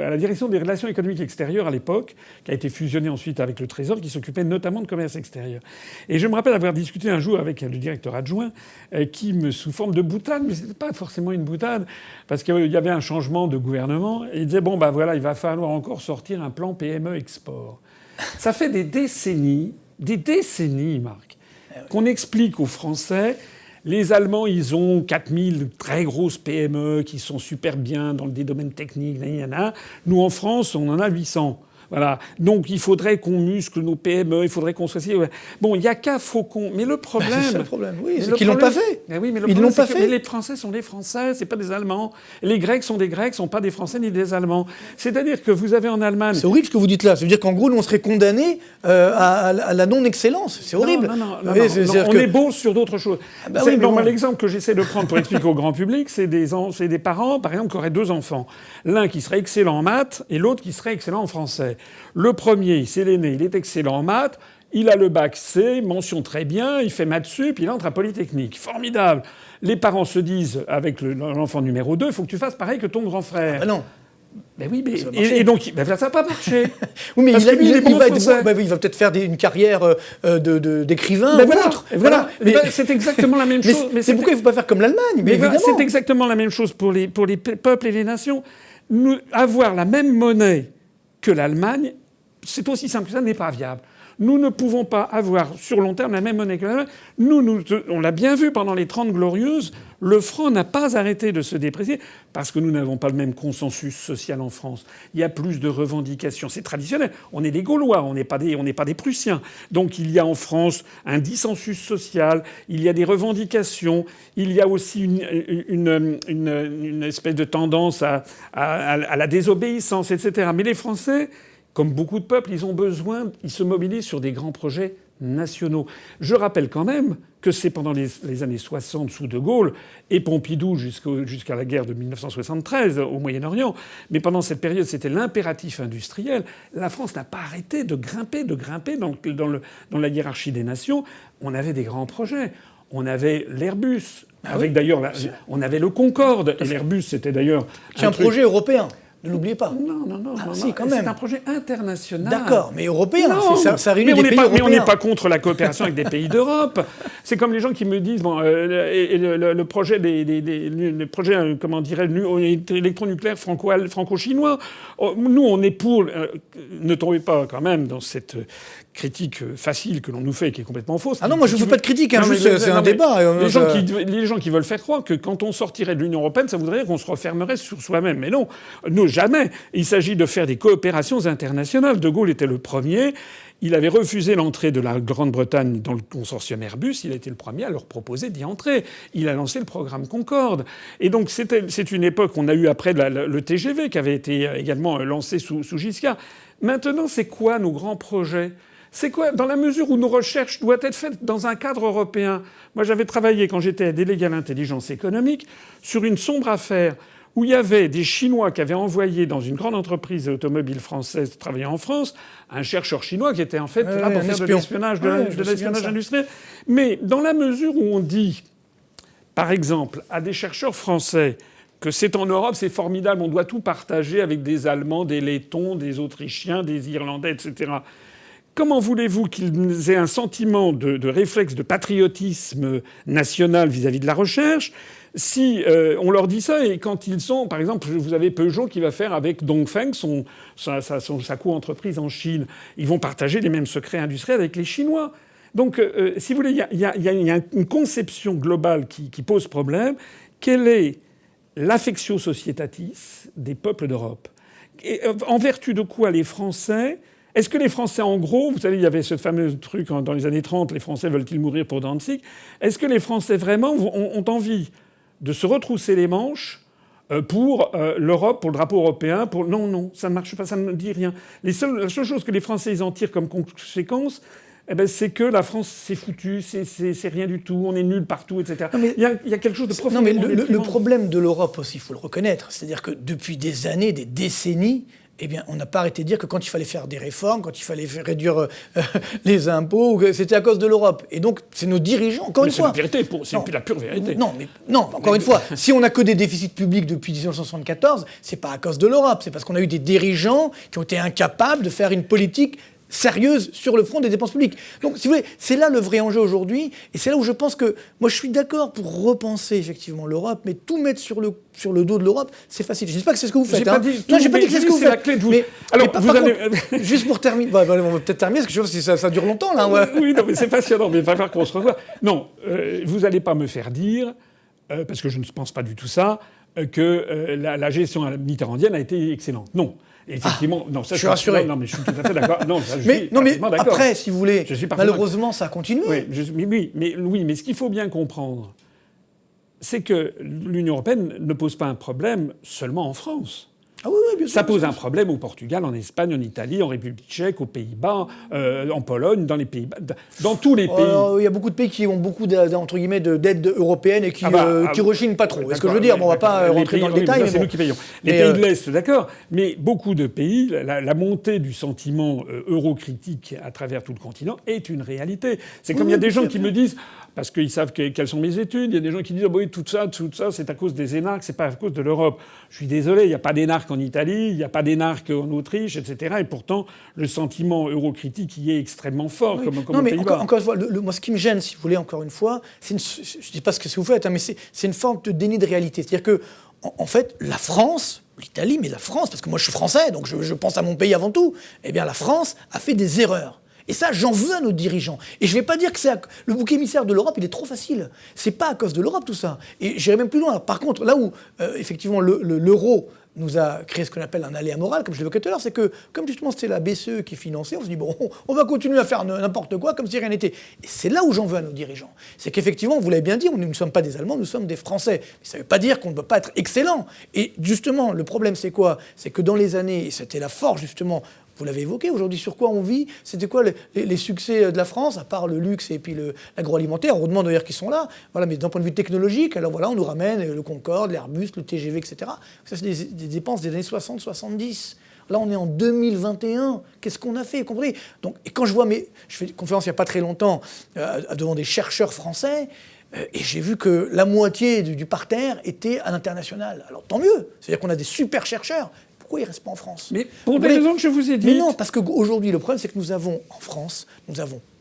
à la direction des relations économiques extérieures à l'époque, qui a été fusionnée ensuite avec le Trésor, qui s'occupait notamment de commerce extérieur. Et je me rappelle avoir discuté un jour avec le directeur adjoint, qui sous forme de boutade, mais c'était pas forcément une boutade, parce qu'il y avait un changement de gouvernement, et il disait bon bah voilà, il va falloir encore sortir un plan PME export. Ça fait des décennies, Marc, qu'on explique aux Français. Les Allemands, ils ont 4000 très grosses PME qui sont super bien dans des domaines techniques. Nous, en France, on en a 800. Voilà. Donc, il faudrait qu'on muscle nos PME, il faudrait qu'on soit... Bon, il n'y a qu'à Faucon. Mais le problème... c'est ça le problème, oui, c'est qu'ils l'ont pas fait. Oui, mais ils l'ont pas fait. Mais les Français sont des Français, c'est pas des Allemands. Les Grecs sont des Grecs, sont pas des Français ni des Allemands. C'est-à-dire que vous avez en Allemagne... C'est horrible ce que vous dites là. Ça veut dire qu'en gros, nous, on serait condamnés à la non-excellence. C'est horrible. Non, on est bon sur d'autres choses. L'exemple que j'essaie de prendre pour expliquer au grand public, c'est des parents, par exemple, qui auraient 2 enfants. L'un qui serait excellent en maths et l'autre qui serait excellent en français. Le premier, c'est l'aîné, il est excellent en maths, il a le bac C, mention très bien, il fait maths sup, il entre à Polytechnique. Formidable. Les parents se disent, avec l'enfant numéro 2, il faut que tu fasses pareil que ton grand frère. Ah non. Ben oui, mais et donc ça n'a pas marché. Oui, mais il va peut-être faire une carrière d'écrivain ou autre. Voilà. C'est exactement la même chose. Mais c'est pourquoi il ne faut pas faire comme l'Allemagne. Mais évidemment. C'est exactement la même chose pour les peuples et les nations. Avoir la même monnaie que l'Allemagne, c'est aussi simple que ça, n'est pas viable. Nous ne pouvons pas avoir sur long terme la même monnaie que l'Allemagne. On l'a bien vu pendant les 30 Glorieuses, le franc n'a pas arrêté de se déprécier parce que nous n'avons pas le même consensus social en France. Il y a plus de revendications. C'est traditionnel. On est des Gaulois, on n'est pas des Prussiens. Donc il y a en France un dissensus social, il y a des revendications, il y a aussi une espèce de tendance à la désobéissance, etc. Mais les Français, comme beaucoup de peuples, ils se mobilisent sur des grands projets nationaux. Je rappelle quand même que c'est pendant les années 60 sous De Gaulle et Pompidou jusqu'à la guerre de 1973 au Moyen-Orient, mais pendant cette période, c'était l'impératif industriel. La France n'a pas arrêté de grimper dans la hiérarchie des nations. On avait des grands projets. On avait l'Airbus, on avait le Concorde. Et l'Airbus, c'était d'ailleurs... C'est un projet européen. Ne l'oubliez pas. Non. Si, quand même. C'est un projet international. D'accord, mais européen. Ça réunit des pays européens. Mais on n'est pas contre la coopération avec des pays d'Europe. C'est comme les gens qui me disent le projet comment dirais-je, électronucléaire franco-chinois. Nous, on est pour. Ne tombez pas quand même dans cette critique facile que l'on nous fait, qui est complètement fausse. Ah non, moi je ne fais pas de critique, c'est un débat. Les gens qui veulent faire croire que quand on sortirait de l'Union européenne, ça voudrait dire qu'on se refermerait sur soi-même. Mais non, jamais. Il s'agit de faire des coopérations internationales. De Gaulle était le premier. Il avait refusé l'entrée de la Grande-Bretagne dans le consortium Airbus. Il a été le premier à leur proposer d'y entrer. Il a lancé le programme Concorde. Et donc c'est une époque, on a eu après le TGV qui avait été également lancé sous Giscard. Maintenant, c'est quoi nos grands projets ? C'est quoi, dans la mesure où nos recherches doivent être faites dans un cadre européen. Moi, j'avais travaillé, quand j'étais délégué à l'intelligence économique, sur une sombre affaire où il y avait des Chinois qui avaient envoyé dans une grande entreprise automobile française travaillant en France un chercheur chinois qui était en fait là pour faire de l'espionnage industriel. Mais dans la mesure où on dit, par exemple, à des chercheurs français que c'est en Europe, c'est formidable, on doit tout partager avec des Allemands, des Lettons, des Autrichiens, des Irlandais, etc. Comment voulez-vous qu'ils aient un sentiment de réflexe de patriotisme national vis-à-vis de la recherche si on leur dit ça et quand ils sont... Par exemple, vous avez Peugeot qui va faire avec Dongfeng sa co-entreprise en Chine. Ils vont partager les mêmes secrets industriels avec les Chinois. Donc, si vous voulez, il y a une conception globale qui pose problème. Quelle est l'affectio societatis des peuples d'Europe ? Et en vertu de quoi les Français... Est-ce que les Français, en gros, vous savez, il y avait ce fameux truc dans les années 30, les Français veulent-ils mourir pour Danzig ? Est-ce que les Français, vraiment, ont envie de se retrousser les manches pour l'Europe, pour le drapeau européen Non, ça ne marche pas, ça ne me dit rien. La seule chose que les Français ils en tirent comme conséquence, c'est que la France, c'est foutu, c'est rien du tout, on est nul partout, etc. Il y a quelque chose de profondément déprimant. Non, mais le problème de l'Europe aussi, il faut le reconnaître, c'est-à-dire que depuis des années, des décennies, eh bien, on n'a pas arrêté de dire que quand il fallait faire des réformes, quand il fallait réduire les impôts, c'était à cause de l'Europe. Et donc, c'est nos dirigeants, encore une fois. C'est la pure vérité. Non, encore une fois, si on n'a que des déficits publics depuis 1974, c'est pas à cause de l'Europe, c'est parce qu'on a eu des dirigeants qui ont été incapables de faire une politique sérieuses sur le front des dépenses publiques. Donc, si vous voulez, c'est là le vrai enjeu aujourd'hui, et c'est là où je pense que, moi je suis d'accord pour repenser effectivement l'Europe, mais tout mettre sur le dos de l'Europe, c'est facile. Je ne dis pas que c'est ce que vous faites. J'ai pas dit non, j'ai pas dit que c'est ce que vous c'est la faites. clé de vous. Mais, Alors, mais vous allez... juste pour terminer, on va peut-être terminer, parce que je sais que ça dure longtemps, là. Ouais. Oui, non, mais c'est passionnant, mais il va falloir qu'on se revoie. Non, vous n'allez pas me faire dire, parce que je ne pense pas du tout ça, que la gestion mitterrandienne a été excellente. Non. Effectivement, non, ça, je suis rassuré. Non, mais je suis tout à fait d'accord. Non, ça, mais après, si vous voulez, malheureusement, ça a continué. Oui, mais ce qu'il faut bien comprendre, c'est que l'Union européenne ne pose pas un problème seulement en France. Ah oui, bien sûr. Ça pose un problème au Portugal, en Espagne, en Italie, en République tchèque, aux Pays-Bas, en Pologne, dans les Pays-Bas, dans tous les pays. Il y a beaucoup de pays qui ont beaucoup entre guillemets d'aide européenne et qui rechignent pas trop. Est-ce que je veux dire, on va pas rentrer dans le détail. C'est nous qui payons. Les pays de l'Est, d'accord, mais beaucoup de pays, la montée du sentiment eurocritique à travers tout le continent est une réalité. C'est comme il y a des gens qui me disent, parce qu'ils savent quelles sont mes études, il y a des gens qui disent oui, tout ça, c'est à cause des énarques, c'est pas à cause de l'Europe. Je suis désolé, il n'y a pas d'énarques en Italie, il n'y a pas d'énarques en Autriche, etc. Et pourtant, le sentiment eurocritique y est extrêmement fort, comme non, aux mais Pays-Bas. encore une fois, moi, ce qui me gêne, si vous voulez, encore une fois, je ne dis pas ce que vous faites, mais c'est une forme de déni de réalité. C'est-à-dire que, en fait, la France, l'Italie, mais la France, parce que moi je suis français, donc je pense à mon pays avant tout, eh bien la France a fait des erreurs. Et ça, j'en veux à nos dirigeants. Et je ne vais pas dire que le bouc émissaire de l'Europe, il est trop facile. C'est pas à cause de l'Europe, tout ça. Et j'irai même plus loin. Par contre, là où, effectivement, l'euro nous a créé ce qu'on appelle un aléa moral, comme je l'évoquais tout à l'heure, c'est que, comme justement c'était la BCE qui finançait, on se dit, bon, on va continuer à faire n'importe quoi, comme si rien n'était. Et c'est là où j'en veux à nos dirigeants. C'est qu'effectivement, vous l'avez bien dit, nous ne sommes pas des Allemands, nous sommes des Français. Mais ça ne veut pas dire qu'on ne peut pas être excellent. Et justement, le problème, c'est quoi? C'est que dans les années, et c'était la force, justement, vous l'avez évoqué, aujourd'hui, sur quoi on vit? C'était quoi les succès de la France, à part le luxe et puis l'agroalimentaire? On demande d'ailleurs qu'ils sont là. Voilà, mais d'un point de vue technologique, alors voilà, on nous ramène le Concorde, l'Airbus, le TGV, etc. Ça, c'est des dépenses des années 60-70. Là, on est en 2021. Qu'est-ce qu'on a fait, comprenez? Donc, et quand je fais une conférence il n'y a pas très longtemps devant des chercheurs français, et j'ai vu que la moitié du parterre était à l'international. Alors tant mieux, c'est-à-dire qu'on a des super chercheurs. Pourquoi ils ne restent pas en France? Mais pour des raisons que je vous ai dites. Mais non, parce qu'aujourd'hui, le problème, c'est que nous avons, en France,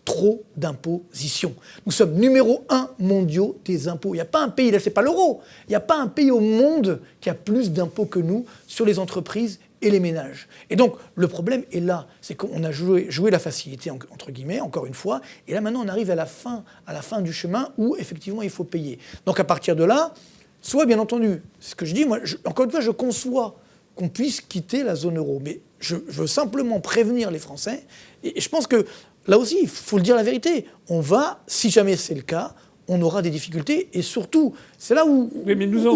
trop d'imposition. Nous sommes numéro 1 mondiaux des impôts. Il n'y a pas un pays, là, c'est pas l'euro, il n'y a pas un pays au monde qui a plus d'impôts que nous sur les entreprises et les ménages. Et donc, le problème est là. C'est qu'on a joué la facilité, entre guillemets, encore une fois, et là, maintenant, on arrive à la fin du chemin où, effectivement, il faut payer. Donc, à partir de là, soit, bien entendu, ce que je dis, moi, encore une fois, je conçois qu'on puisse quitter la zone euro. Mais je veux simplement prévenir les Français. Et je pense que, là aussi, il faut le dire la vérité. Si jamais c'est le cas, on aura des difficultés. Et surtout, c'est là où...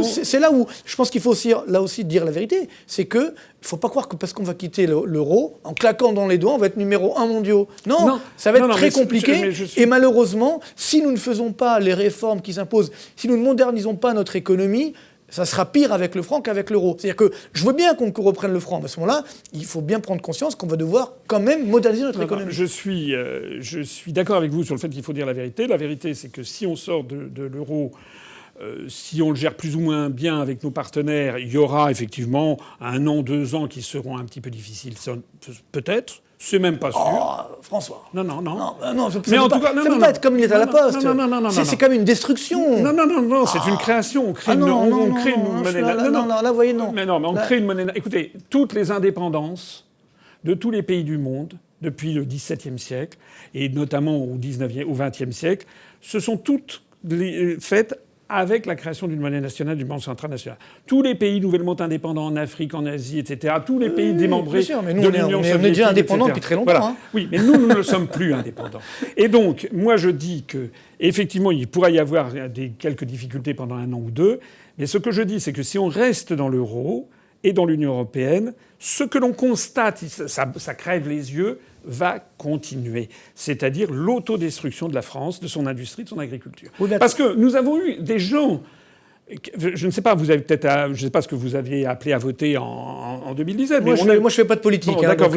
C'est là où je pense qu'il faut aussi, là aussi dire la vérité. C'est qu'il ne faut pas croire que parce qu'on va quitter l'euro, en claquant dans les doigts, on va être numéro 1 mondiaux. Non, ça va être très compliqué. Et malheureusement, si nous ne faisons pas les réformes qui s'imposent, si nous ne modernisons pas notre économie, ça sera pire avec le franc qu'avec l'euro. C'est-à-dire que je veux bien qu'on reprenne le franc, mais à ce moment-là, il faut bien prendre conscience qu'on va devoir quand même moderniser notre économie. Je suis d'accord avec vous sur le fait qu'il faut dire la vérité. La vérité, c'est que si on sort de l'euro, si on le gère plus ou moins bien avec nos partenaires, il y aura effectivement 1 an, 2 ans qui seront un petit peu difficiles. Peut-être. C'est même pas sûr. Oh, François. Non. Mais en tout cas, ça ne peut pas être comme il est à la Poste. Non. C'est comme une destruction. Non, c'est une création. On crée une monnaie. Là, vous voyez, non. Mais on crée une monnaie. Écoutez, toutes les indépendances de tous les pays du monde, depuis le XVIIe siècle, et notamment au XXe siècle, se sont toutes faites avec la création d'une monnaie nationale, d'une banque centrale nationale. Tous les pays nouvellement indépendants en Afrique, en Asie, etc., tous les pays démembrés de l'Union soviétique, on est déjà indépendants depuis très longtemps. Voilà. Hein. Oui, mais nous ne sommes plus indépendants. Et donc, moi, je dis que effectivement, il pourrait y avoir quelques difficultés pendant 1 an ou 2, mais ce que je dis, c'est que si on reste dans l'euro et dans l'Union européenne, ce que l'on constate, ça crève les yeux, va continuer. C'est-à-dire l'autodestruction de la France, de son industrie, de son agriculture. Parce que nous avons eu des gens... Je ne sais pas, vous avez peut-être... Je ne sais pas ce que vous aviez appelé à voter en 2017. Moi, je ne fais pas de politique. Bon, d'accord,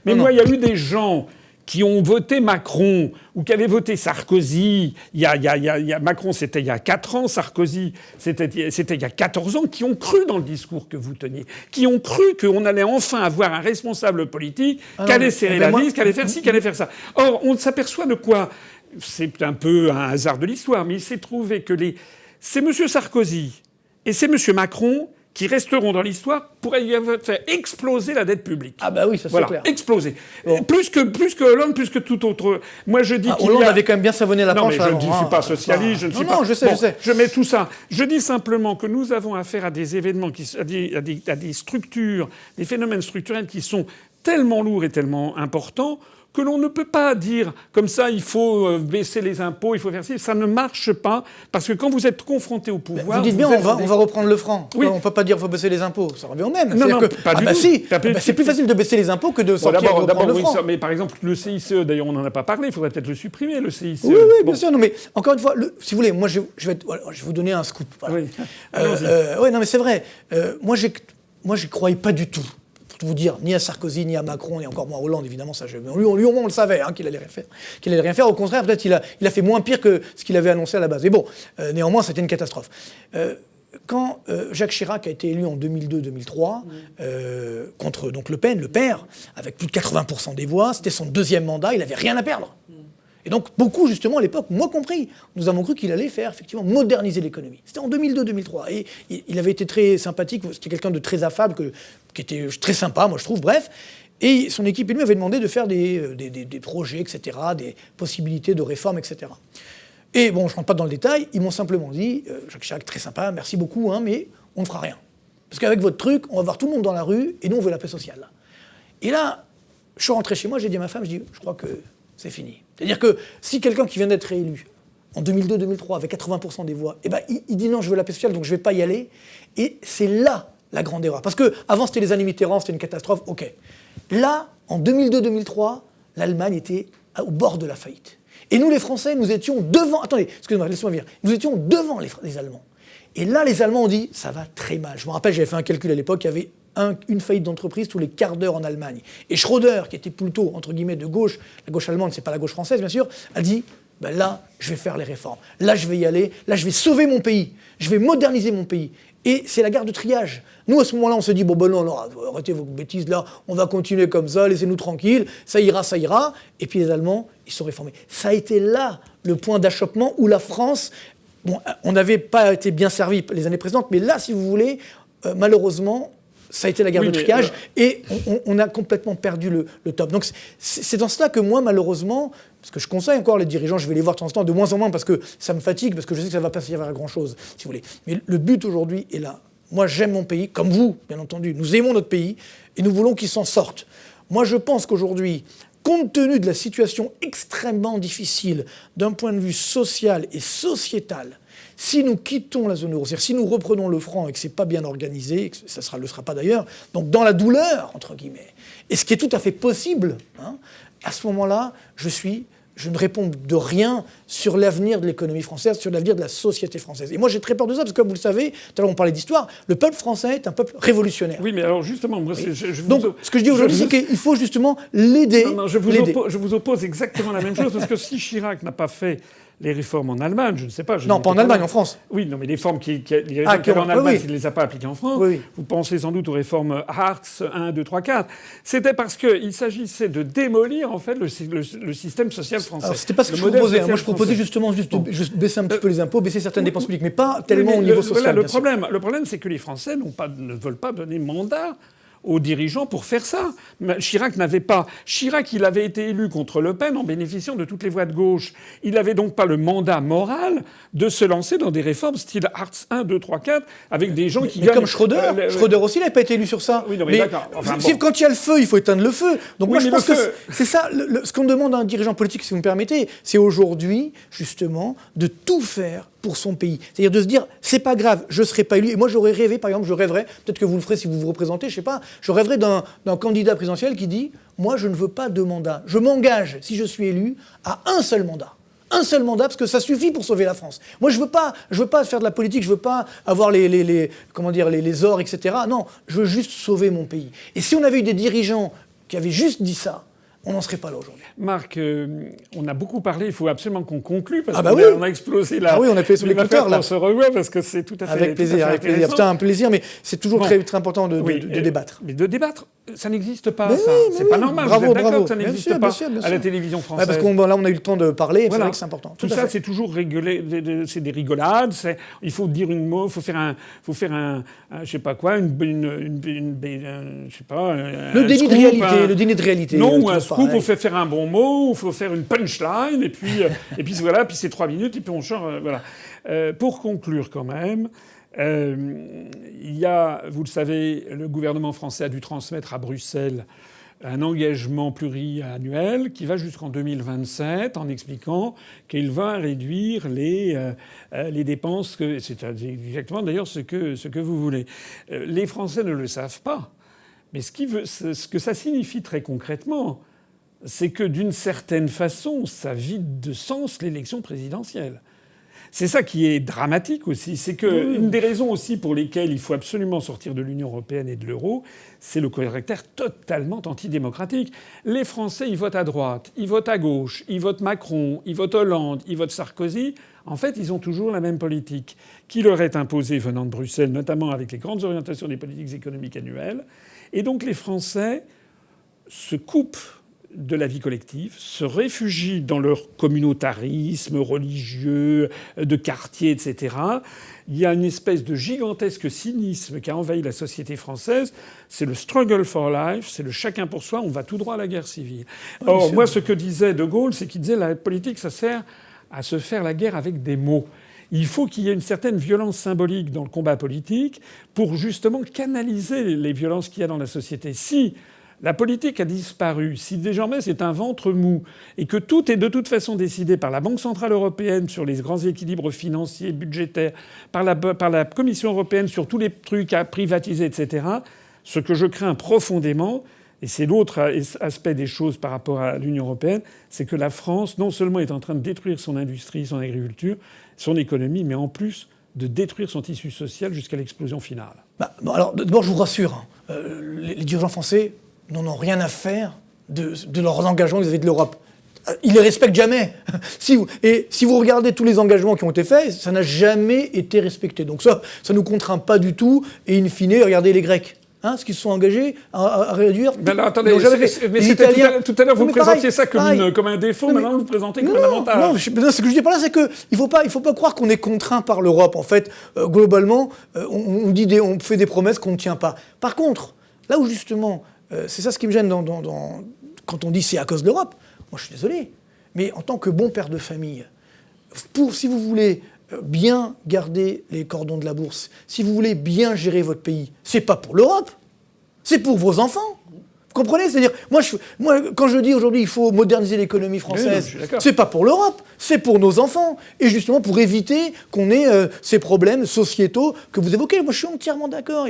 mais moi, il y a eu des gens qui ont voté Macron ou qui avaient voté Sarkozy, Macron c'était il y a 4 ans, Sarkozy c'était il y a 14 ans, qui ont cru dans le discours que vous teniez, qui ont cru qu'on allait enfin avoir un responsable politique qui allait serrer la vis, qui allait faire ci, qui allait faire ça. Or, on s'aperçoit de quoi ? C'est un peu un hasard de l'histoire, mais il s'est trouvé que c'est M. Sarkozy et c'est M. Macron qui resteront dans l'histoire pour faire exploser la dette publique. Ah bah oui, ça c'est clair. Exploser. Bon. Plus que Hollande, plus que tout autre. Moi je dis Hollande avait quand même bien savonné la planche avant. Je ne suis pas socialiste, je ne suis pas... Non, je sais. Je mets tout ça. Je dis simplement que nous avons affaire à des événements, à des structures, des phénomènes structurels qui sont tellement lourds et tellement importants que l'on ne peut pas dire comme ça, il faut baisser les impôts, il faut faire ci. Ça ne marche pas, parce que quand vous êtes confronté au pouvoir... Vous dites bien, on va reprendre le franc. Oui. On ne peut pas dire qu'il faut baisser les impôts. Ça revient au même. Non, pas du tout. Si. C'est plus facile de baisser les impôts que de sortir et reprendre le franc. Mais par exemple, le CICE, d'ailleurs, on n'en a pas parlé, il faudrait peut-être le supprimer, le CICE. Oui, bien sûr. Non, mais encore une fois, si vous voulez, moi, je vais vous donner un scoop. Voilà. Oui. Non, mais c'est vrai. Moi, j'y croyais pas du tout. Vous dire, ni à Sarkozy, ni à Macron, ni encore moins à Hollande, évidemment, ça, lui, au moins, on le savait, qu'il allait rien faire. Au contraire, peut-être, il a fait moins pire que ce qu'il avait annoncé à la base. Mais bon, néanmoins, c'était une catastrophe. Quand Jacques Chirac a été élu en 2002-2003, contre donc Le Pen, le père, avec plus de 80% des voix, c'était son 2e mandat, il n'avait rien à perdre. Et donc, beaucoup, justement, à l'époque, moi compris, nous avons cru qu'il allait faire, effectivement, moderniser l'économie. C'était en 2002-2003. Et il avait été très sympathique, c'était quelqu'un de très affable, qui était très sympa, moi, je trouve, bref. Et son équipe, lui, avait demandé de faire des projets, etc., des possibilités de réforme, etc. Et bon, je ne rentre pas dans le détail, ils m'ont simplement dit, Jacques Chirac, très sympa, merci beaucoup, mais on ne fera rien. Parce qu'avec votre truc, on va voir tout le monde dans la rue, et nous, on veut la paix sociale. Là. Et là, je suis rentré chez moi, j'ai dit à ma femme, je crois que c'est fini. C'est-à-dire que si quelqu'un qui vient d'être réélu en 2002-2003 avec 80% des voix, il dit non, je veux la paix sociale, donc je ne vais pas y aller. Et c'est là la grande erreur. Parce qu'avant, c'était les années Mitterrand, c'était une catastrophe, ok. Là, en 2002-2003, l'Allemagne était au bord de la faillite. Et nous, les Français, nous étions devant... Attendez, excusez-moi, laissez-moi dire. Nous étions devant les Allemands. Et là, les Allemands ont dit, ça va très mal. Je me rappelle, j'avais fait un calcul à l'époque, il y avait une faillite d'entreprise tous les quarts d'heure en Allemagne. Et Schröder, qui était plutôt, entre guillemets, de gauche, la gauche allemande, c'est pas la gauche française, bien sûr, a dit, là, je vais faire les réformes. Là, je vais y aller. Là, je vais sauver mon pays. Je vais moderniser mon pays. Et c'est la gare de triage. Nous, à ce moment-là, on se dit, non, arrêtez vos bêtises, là, on va continuer comme ça, laissez-nous tranquilles, ça ira. Et puis les Allemands, ils sont réformés. Ça a été là le point d'achoppement où la France... Bon, on n'avait pas été bien servi les années précédentes, mais là, si vous voulez, malheureusement... Ça a été la guerre de triage et on a complètement perdu le top. Donc c'est dans cela que moi, malheureusement, parce que je conseille encore les dirigeants, je vais les voir de temps en temps, de moins en moins, parce que ça me fatigue, parce que je sais que ça ne va pas servir à grand-chose, si vous voulez. Mais le but aujourd'hui est là. Moi, j'aime mon pays, comme vous, bien entendu. Nous aimons notre pays et nous voulons qu'il s'en sorte. Moi, je pense qu'aujourd'hui, compte tenu de la situation extrêmement difficile d'un point de vue social et sociétal, si nous quittons la zone euro, c'est-à-dire si nous reprenons le franc et que ce n'est pas bien organisé, et que ça ne le sera pas d'ailleurs, donc dans la douleur, entre guillemets, et ce qui est tout à fait possible, à ce moment-là, je ne réponds de rien sur l'avenir de l'économie française, sur l'avenir de la société française. Et moi, j'ai très peur de ça, parce que comme vous le savez, tout à l'heure on parlait d'histoire, le peuple français est un peuple révolutionnaire. Oui, mais alors justement, moi, donc, ce que je dis aujourd'hui, c'est qu'il faut justement l'aider. Non, je vous oppose exactement la même chose, parce que si Chirac n'a pas fait les réformes en Allemagne, je ne sais pas... Non, pas en Allemagne, en France. Oui, non, mais les réformes qu'il y avait en Allemagne, il ne les a pas appliquées en France. Oui. Vous pensez sans doute aux réformes Hartz 1, 2, 3, 4. C'était parce qu'il s'agissait de démolir, en fait, le système social français. Alors, c'était pas ce que je proposais. Moi, je proposais justement juste de baisser un petit peu les impôts, baisser certaines dépenses publiques, mais pas tellement au niveau social. Le problème, c'est que les Français ne veulent pas donner mandat aux dirigeants pour faire ça. Chirac n'avait pas... Chirac, il avait été élu contre Le Pen en bénéficiant de toutes les voix de gauche. Il n'avait donc pas le mandat moral de se lancer dans des réformes style Hartz 1, 2, 3, 4, avec des gens qui gagnent... comme Schröder. Schröder aussi, il n'avait pas été élu sur ça. Oui, non, mais d'accord. Quand il y a le feu, il faut éteindre le feu. Donc moi, je pense que c'est ça, ce qu'on demande à un dirigeant politique, si vous me permettez, c'est aujourd'hui, justement, de tout faire pour son pays. C'est-à-dire de se dire, c'est pas grave, je serai pas élu. Et moi, j'aurais rêvé, par exemple, peut-être que vous le ferez si vous vous représentez, je sais pas, je rêverais d'un candidat présidentiel qui dit, moi, je ne veux pas de mandat. Je m'engage, si je suis élu, à un seul mandat. Un seul mandat, parce que ça suffit pour sauver la France. Moi, je veux pas faire de la politique, je veux pas avoir les ors, etc. Non, je veux juste sauver mon pays. Et si on avait eu des dirigeants qui avaient juste dit ça, on n'en serait pas là aujourd'hui. Marc, on a beaucoup parlé, il faut absolument qu'on conclue, parce qu'on a explosé là. Ah oui, on a appuyé sur l'écouteur, là. On se revoit, parce que c'est tout à fait Avec plaisir, avec plaisir. C'est un plaisir, mais c'est toujours très, très important de débattre. Mais de débattre, ça n'existe pas, ça. C'est pas normal. Bravo, vous êtes d'accord bravo. que ça n'existe pas à la télévision française. Parce que là, on a eu le temps de parler, c'est vrai que c'est important. Tout ça, c'est toujours rigolé, c'est des rigolades, il faut dire une mot, il faut faire un je sais pas quoi, je sais pas... Le déni de réalité. Non, ou un scoop, il faut faire un bon mot, il faut faire une punchline, et puis voilà, puis c'est 3 minutes, et puis on change, voilà. Pour conclure quand même, il y a, vous le savez, le gouvernement français a dû transmettre à Bruxelles un engagement pluriannuel qui va jusqu'en 2027 en expliquant qu'il va réduire les dépenses, c'est exactement d'ailleurs ce que vous voulez. Les Français ne le savent pas, mais ce que ça signifie très concrètement, c'est que d'une certaine façon, ça vide de sens l'élection présidentielle. C'est ça qui est dramatique aussi. C'est que une des raisons aussi pour lesquelles il faut absolument sortir de l'Union européenne et de l'euro, c'est le caractère totalement antidémocratique. Les Français, ils votent à droite, ils votent à gauche, ils votent Macron, ils votent Hollande, ils votent Sarkozy. En fait, ils ont toujours la même politique qui leur est imposée venant de Bruxelles, notamment avec les grandes orientations des politiques économiques annuelles. Et donc les Français se coupent de la vie collective, se réfugient dans leur communautarisme religieux, de quartier, etc. Il y a une espèce de gigantesque cynisme qui a envahi la société française. C'est le struggle for life, c'est le chacun pour soi, on va tout droit à la guerre civile. Or, moi, ce que disait De Gaulle, c'est qu'il disait la politique, ça sert à se faire la guerre avec des mots. Il faut qu'il y ait une certaine violence symbolique dans le combat politique pour justement canaliser les violences qu'il y a dans la société. Si la politique a disparu, si désormais c'est un ventre mou et que tout est de toute façon décidé par la Banque centrale européenne sur les grands équilibres financiers, budgétaires, par la Commission européenne sur tous les trucs à privatiser, etc., ce que je crains profondément, et c'est l'autre aspect des choses par rapport à l'Union européenne, c'est que la France non seulement est en train de détruire son industrie, son agriculture, son économie, mais en plus de détruire son tissu social jusqu'à l'explosion finale. Alors d'abord, je vous rassure, les dirigeants français n'en ont rien à faire de leurs engagements vis-à-vis de l'Europe. Ils les respectent jamais. Si vous regardez tous les engagements qui ont été faits, ça n'a jamais été respecté. Donc ça nous contraint pas du tout. Et in fine, regardez les Grecs. Ce qu'ils se sont engagés à réduire. Mais alors, attendez, tout à l'heure, vous présentiez ça comme un défaut, maintenant vous le présentez comme un avantage. Non, ce que je dis par là, c'est qu'il faut pas croire qu'on est contraint par l'Europe. En fait, globalement, on fait des promesses qu'on ne tient pas. Par contre, là où justement, c'est ça ce qui me gêne quand on dit c'est à cause de l'Europe. Moi, je suis désolé, mais en tant que bon père de famille, si vous voulez bien garder les cordons de la bourse, si vous voulez bien gérer votre pays, c'est pas pour l'Europe, c'est pour vos enfants. Vous comprenez ? C'est-à-dire, moi, quand je dis aujourd'hui il faut moderniser l'économie française, c'est pas pour l'Europe, c'est pour nos enfants. Et justement pour éviter qu'on ait ces problèmes sociétaux que vous évoquez. Moi, je suis entièrement d'accord.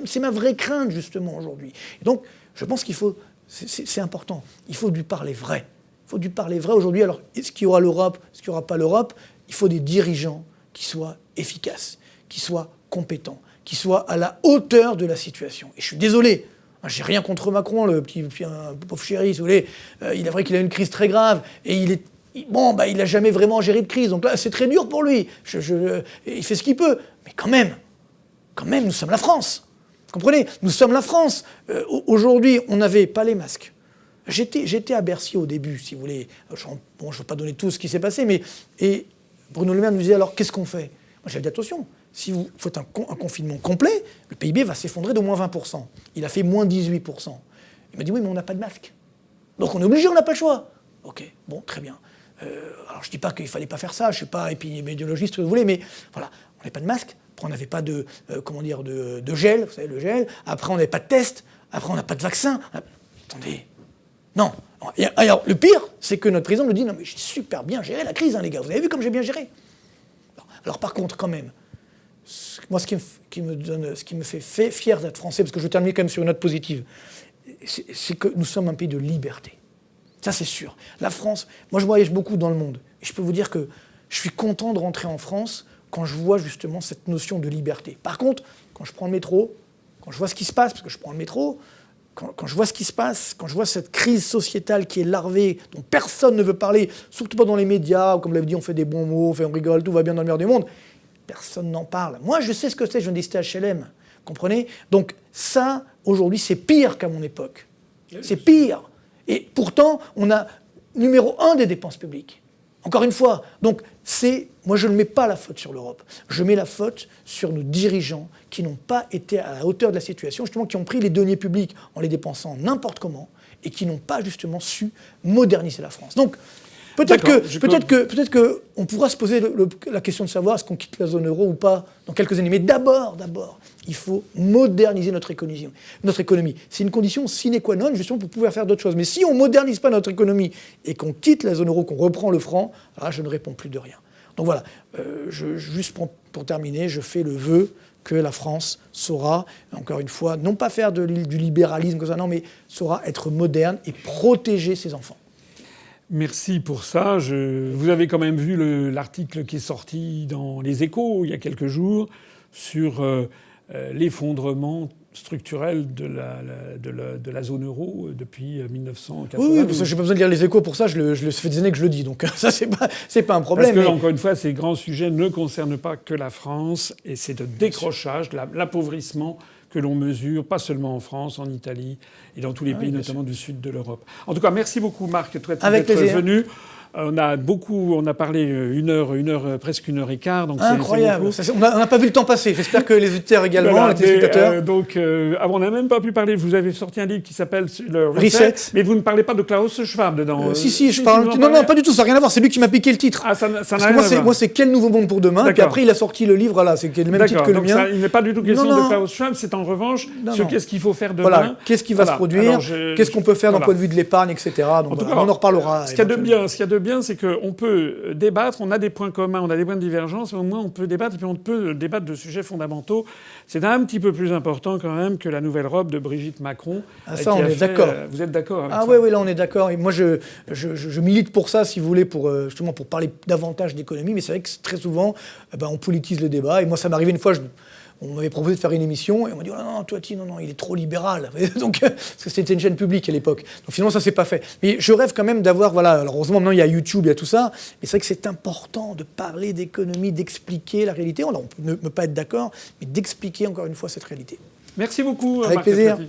C'est ma vraie crainte, justement, aujourd'hui. Et donc, je pense qu'il faut... C'est important. Il faut du parler vrai. Il faut du parler vrai aujourd'hui. Alors, est-ce qu'il y aura l'Europe ? Est-ce qu'il n'y aura pas l'Europe ? Il faut des dirigeants qui soient efficaces, qui soient compétents, qui soient à la hauteur de la situation. Et je suis désolé, j'ai rien contre Macron, le petit pauvre chéri, si vous voulez. Il est vrai qu'il a une crise très grave et il n'a jamais vraiment géré de crise. Donc là, c'est très dur pour lui. Il fait ce qu'il peut. Mais quand même, nous sommes la France. Vous comprenez ? Nous sommes la France. Aujourd'hui, on n'avait pas les masques. J'étais à Bercy au début, si vous voulez. Je ne veux pas donner tout ce qui s'est passé, et Bruno Le Maire nous disait alors qu'est-ce qu'on fait ? Moi j'avais dit attention, si vous faites un confinement complet, le PIB va s'effondrer de moins 20%. Il a fait moins 18%. Il m'a dit oui mais on n'a pas de masque. Donc on est obligé, on n'a pas le choix. Ok, bon, très bien. Alors je ne dis pas qu'il ne fallait pas faire ça, je ne suis pas épidémiologiste, ce que vous voulez, mais voilà, on n'avait pas de masque, après on n'avait pas de gel, vous savez, le gel, après on n'avait pas de test, après on n'a pas de vaccin. Attendez, non. Alors, le pire, c'est que notre président nous dit « Non, mais j'ai super bien géré la crise, les gars. Vous avez vu comme j'ai bien géré ?» Alors, par contre, quand même, moi, ce qui me fait fier d'être français, parce que je termine quand même sur une note positive, c'est que nous sommes un pays de liberté. Ça, c'est sûr. La France, moi, je voyage beaucoup dans le monde. Et je peux vous dire que je suis content de rentrer en France quand je vois justement cette notion de liberté. Par contre, quand je prends le métro, quand je vois ce qui se passe, parce que je prends le métro, quand je vois ce qui se passe, quand je vois cette crise sociétale qui est larvée, dont personne ne veut parler, surtout pas dans les médias, où comme l'avait dit, on fait des bons mots, on rigole, tout va bien dans le meilleur du monde, personne n'en parle. Moi, je sais ce que c'est, je viens d'ester HLM, comprenez? Donc ça, aujourd'hui, c'est pire qu'à mon époque. C'est pire. Et pourtant, on a numéro 1 des dépenses publiques. Encore une fois, donc moi je ne mets pas la faute sur l'Europe, je mets la faute sur nos dirigeants qui n'ont pas été à la hauteur de la situation, justement qui ont pris les deniers publics en les dépensant n'importe comment et qui n'ont pas justement su moderniser la France. Donc peut-être que on pourra se poser la question de savoir est-ce qu'on quitte la zone euro ou pas dans quelques années. Mais d'abord, il faut moderniser notre économie. C'est une condition sine qua non, justement, pour pouvoir faire d'autres choses. Mais si on ne modernise pas notre économie et qu'on quitte la zone euro, qu'on reprend le franc, là, je ne réponds plus de rien. Donc voilà, juste pour terminer, je fais le vœu que la France saura, encore une fois, non pas faire du libéralisme comme ça, non, mais saura être moderne et protéger ses enfants. Merci pour ça. Vous avez quand même vu l'article qui est sorti dans Les Échos il y a quelques jours sur l'effondrement structurel de la zone euro depuis 1980. Oui, parce que j'ai pas besoin de lire Les Échos pour ça, ça fait des années que je le dis, donc ça c'est pas un problème. Parce que, encore une fois, ces grands sujets ne concernent pas que la France, et c'est de décrochage, de l'appauvrissement que l'on mesure, pas seulement en France, en Italie et dans tous les pays, notamment du sud de l'Europe. En tout cas, merci beaucoup Marc d'être venu. On a parlé presque une heure et quart. Donc incroyable. On n'a pas vu le temps passer. J'espère que les auditeurs également, voilà, les téléspectateurs. On n'a même pas pu parler. Vous avez sorti un livre qui s'appelle le Reset, mais vous ne parlez pas de Klaus Schwab dedans. Si, je parle. Non, pas du tout. Ça n'a rien à voir. C'est lui qui m'a piqué le titre. Ah, ça n'a rien à voir. Moi, c'est Quel nouveau monde pour demain. Et puis après, il a sorti le livre. Là, c'est le même titre que le mien. Il n'est pas du tout question de Klaus Schwab. C'est en revanche sur qu'est-ce qu'il faut faire demain. Voilà. Qu'est-ce qui va se produire. Qu'est-ce qu'on peut faire d'un point de vue de l'épargne, etc. Donc, on en reparlera. Ce qu'il y a de bien, c'est qu'on peut débattre, on a des points communs, on a des points de divergence, mais au moins on peut débattre, et puis on peut débattre de sujets fondamentaux. C'est un petit peu plus important quand même que la nouvelle robe de Brigitte Macron. Ça, on est d'accord. Vous êtes d'accord avec ça? Oui, là on est d'accord. Et moi je milite pour ça, si vous voulez, justement pour parler davantage d'économie, mais c'est vrai que très souvent, on politise le débat. Et moi ça m'est arrivé une fois, on m'avait proposé de faire une émission et on m'a dit non, Toiti, non, il est trop libéral. Donc, parce que c'était une chaîne publique à l'époque. Donc finalement, ça s'est pas fait. Mais je rêve quand même d'avoir, alors heureusement maintenant il y a YouTube, il y a tout ça, mais c'est vrai que c'est important de parler d'économie, d'expliquer la réalité. On peut ne pas être d'accord, mais d'expliquer encore une fois cette réalité. Merci beaucoup. Avec plaisir.